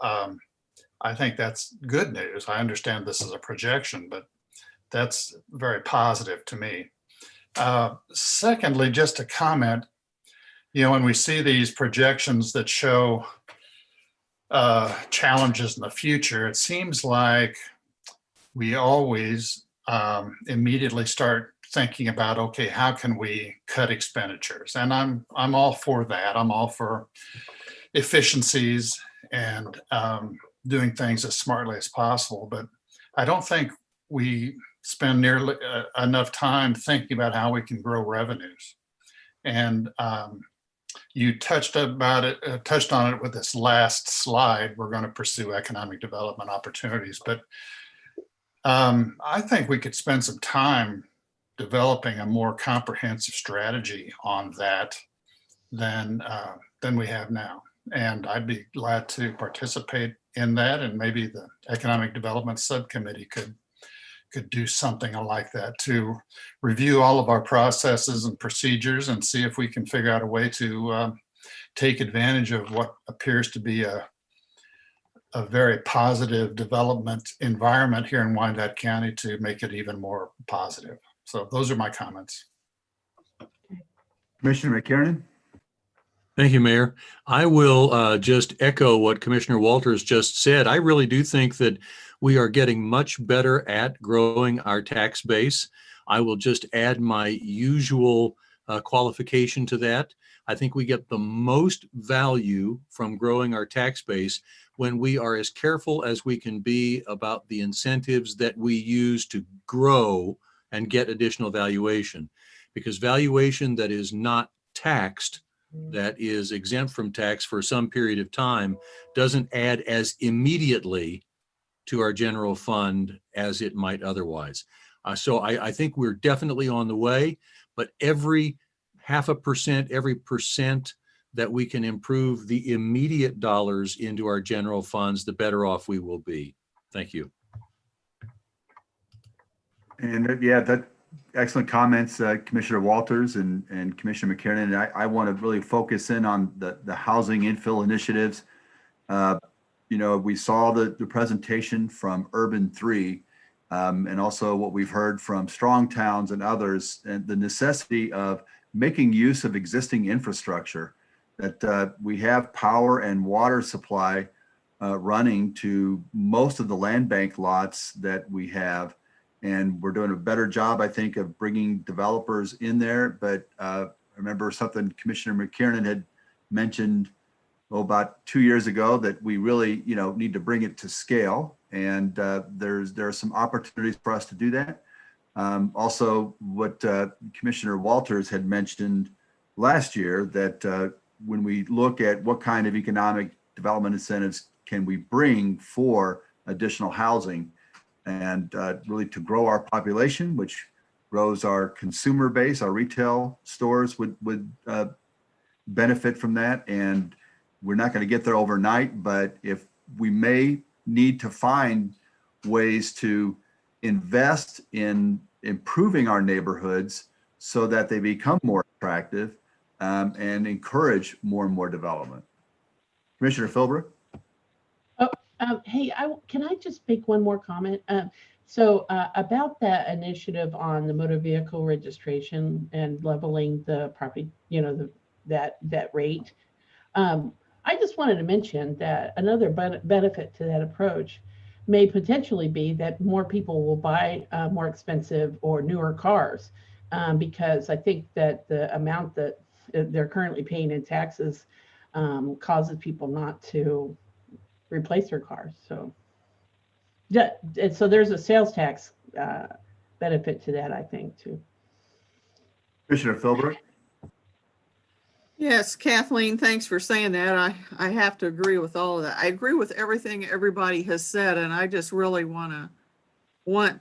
I think that's good news. I understand this is a projection, but that's very positive to me. Secondly, just a comment, you know, when we see these projections that show challenges in the future, it seems like we always immediately start thinking about, okay, how can we cut expenditures? And I'm all for that. I'm all for efficiencies and doing things as smartly as possible. But I don't think we spend nearly enough time thinking about how we can grow revenues. And you touched on it with this last slide. We're going to pursue economic development opportunities, but I think we could spend some time developing a more comprehensive strategy on that than we have now. And I'd be glad to participate in that, and maybe the Economic Development Subcommittee could do something like that to review all of our processes and procedures and see if we can figure out a way to take advantage of what appears to be a very positive development environment here in Wyandotte County to make it even more positive. So those are my comments. Commissioner McKiernan. Thank you, Mayor. I will just echo what Commissioner Walters just said. I really do think that we are getting much better at growing our tax base. I will just add my usual qualification to that. I think we get the most value from growing our tax base when we are as careful as we can be about the incentives that we use to grow and get additional valuation. Because valuation that is not taxed, that is exempt from tax for some period of time, doesn't add as immediately to our general fund as it might otherwise. So I think we're definitely on the way, but every 0.5%, every percent that we can improve the immediate dollars into our general funds, the better off we will be. Thank you. And yeah, that excellent comments, Commissioner Walters and Commissioner McKiernan. And I want to really focus in on the housing infill initiatives. You know, we saw the presentation from Urban 3 and also what we've heard from Strong Towns and others, and the necessity of making use of existing infrastructure, that we have power and water supply running to most of the land bank lots that we have. And we're doing a better job, I think, of bringing developers in there. But I remember something Commissioner McKiernan had mentioned about 2 years ago, that we really, you know, need to bring it to scale. And there are some opportunities for us to do that. Also, what Commissioner Walters had mentioned last year, that when we look at what kind of economic development incentives can we bring for additional housing, and really to grow our population, which grows our consumer base, our retail stores would benefit from that. And we're not going to get there overnight, but if we may need to find ways to invest in improving our neighborhoods so that they become more attractive and encourage more and more development. Commissioner Philbrook. Hey, can I just make one more comment? So about that initiative on the motor vehicle registration and leveling the property, you know, that rate. I just wanted to mention that another benefit to that approach may potentially be that more people will buy more expensive or newer cars, because I think that the amount that they're currently paying in taxes causes people not to replace their cars. So, yeah, and so there's a sales tax benefit to that, I think, too. Commissioner Philbrook. Yes, Kathleen, thanks for saying that. I have to agree with all of that. I agree with everything everybody has said, and I just really want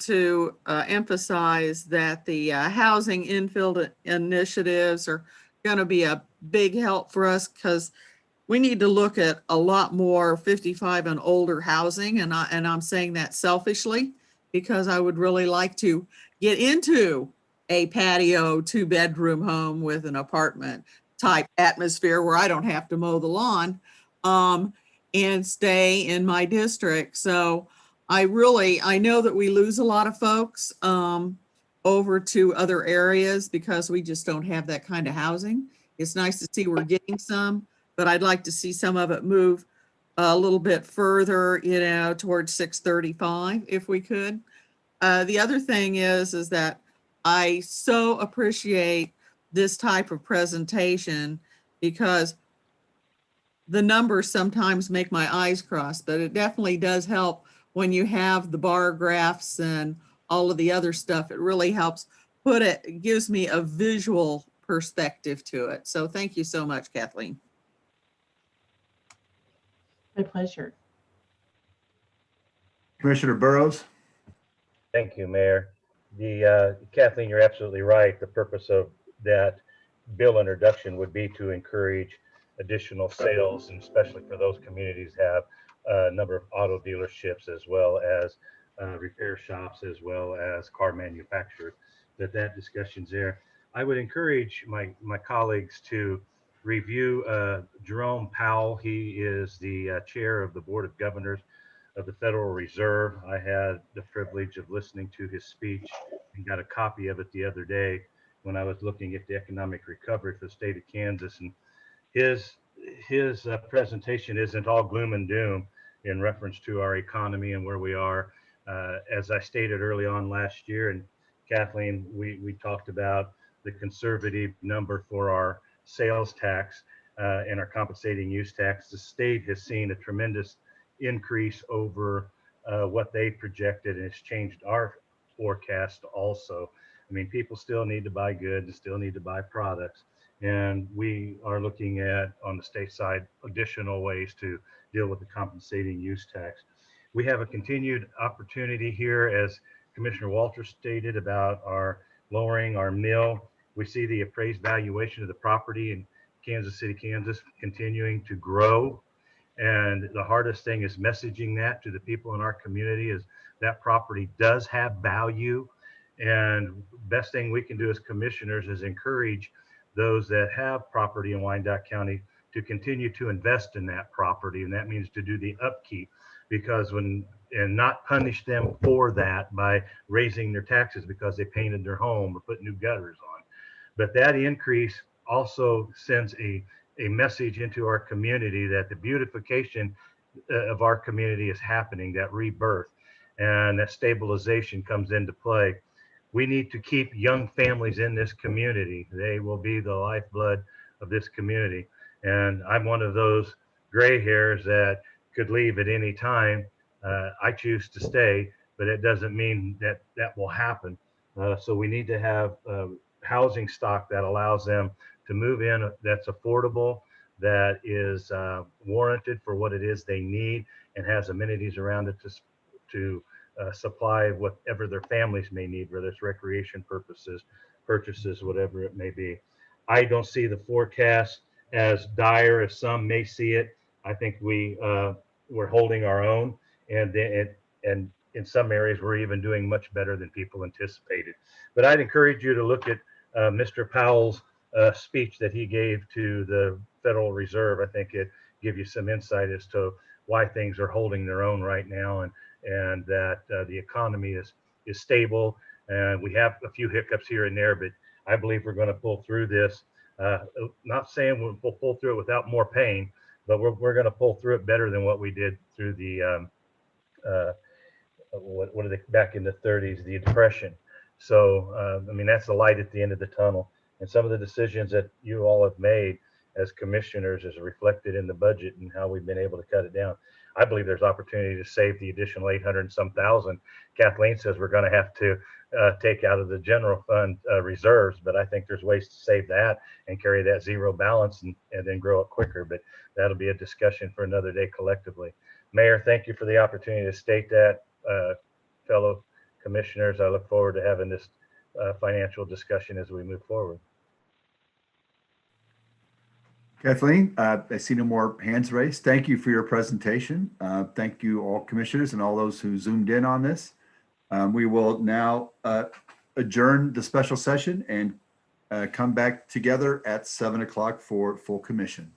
to emphasize that the housing infill initiatives are going to be a big help for us, because we need to look at a lot more 55 and older housing, and I'm saying that selfishly because I would really like to get into a patio 2-bedroom home with an apartment type atmosphere where I don't have to mow the lawn and stay in my district. So I know that we lose a lot of folks over to other areas because we just don't have that kind of housing. It's nice to see we're getting some, but I'd like to see some of it move a little bit further, towards 635 if we could. The other thing is that I so appreciate this type of presentation, because the numbers sometimes make my eyes cross, but it definitely does help when you have the bar graphs and all of the other stuff. It really helps it gives me a visual perspective to it. So thank you so much, Kathleen. My pleasure. Commissioner Burrows. Thank you, Mayor. Kathleen, you're absolutely right. The purpose of that bill introduction would be to encourage additional sales, and especially for those communities have a number of auto dealerships as well as repair shops as well as car manufacturers. That discussion's there. I would encourage my colleagues to review Jerome Powell. He is the chair of the Board of Governors of the Federal Reserve. I had the privilege of listening to his speech and got a copy of it the other day when I was looking at the economic recovery for the state of Kansas. And his presentation isn't all gloom and doom in reference to our economy and where we are. As I stated early on last year, and Kathleen, we talked about the conservative number for our sales tax and our compensating use tax. The state has seen a tremendous increase over what they projected, and it's changed our forecast also. I mean, people still need to buy goods and still need to buy products, and we are looking at, on the state side, additional ways to deal with the compensating use tax. We have a continued opportunity here, as Commissioner Walters stated, about our lowering our mill. We see the appraised valuation of the property in Kansas City, Kansas continuing to grow. And the hardest thing is messaging that to the people in our community, is that property does have value. And best thing we can do as commissioners is encourage those that have property in Wyandotte County to continue to invest in that property. And that means to do the upkeep, because and not punish them for that by raising their taxes because they painted their home or put new gutters on. But that increase also sends a message into our community that the beautification of our community is happening, that rebirth and that stabilization comes into play. We need to keep young families in this community. They will be the lifeblood of this community. And I'm one of those gray hairs that could leave at any time. I choose to stay, but it doesn't mean that that will happen. So we need to have housing stock that allows them to move in, that's affordable, that is warranted for what it is they need, and has amenities around it to supply whatever their families may need, whether it's recreation purposes, purchases, whatever it may be. I don't see the forecast as dire as some may see it. I think we're holding our own, and in some areas we're even doing much better than people anticipated. But I'd encourage you to look at Mr. Powell's speech that he gave to the Federal Reserve. I think it gives you some insight as to why things are holding their own right now, and that the economy is stable. And we have a few hiccups here and there, but I believe we're going to pull through this. Not saying we'll pull through it without more pain, but we're going to pull through it better than what we did through the what are they back in the 30s, the Depression. So, I mean, that's the light at the end of the tunnel. And some of the decisions that you all have made as commissioners is reflected in the budget and how we've been able to cut it down. I believe there's opportunity to save the additional 800 and some thousand. Kathleen says we're going to have to take out of the general fund reserves, but I think there's ways to save that and carry that zero balance and then grow it quicker. But that'll be a discussion for another day collectively. Mayor, thank you for the opportunity to state that. Fellow commissioners, I look forward to having this financial discussion as we move forward. Kathleen, I see no more hands raised. Thank you for your presentation. Thank you all commissioners and all those who zoomed in on this. We will now adjourn the special session and come back together at 7 o'clock for full commission.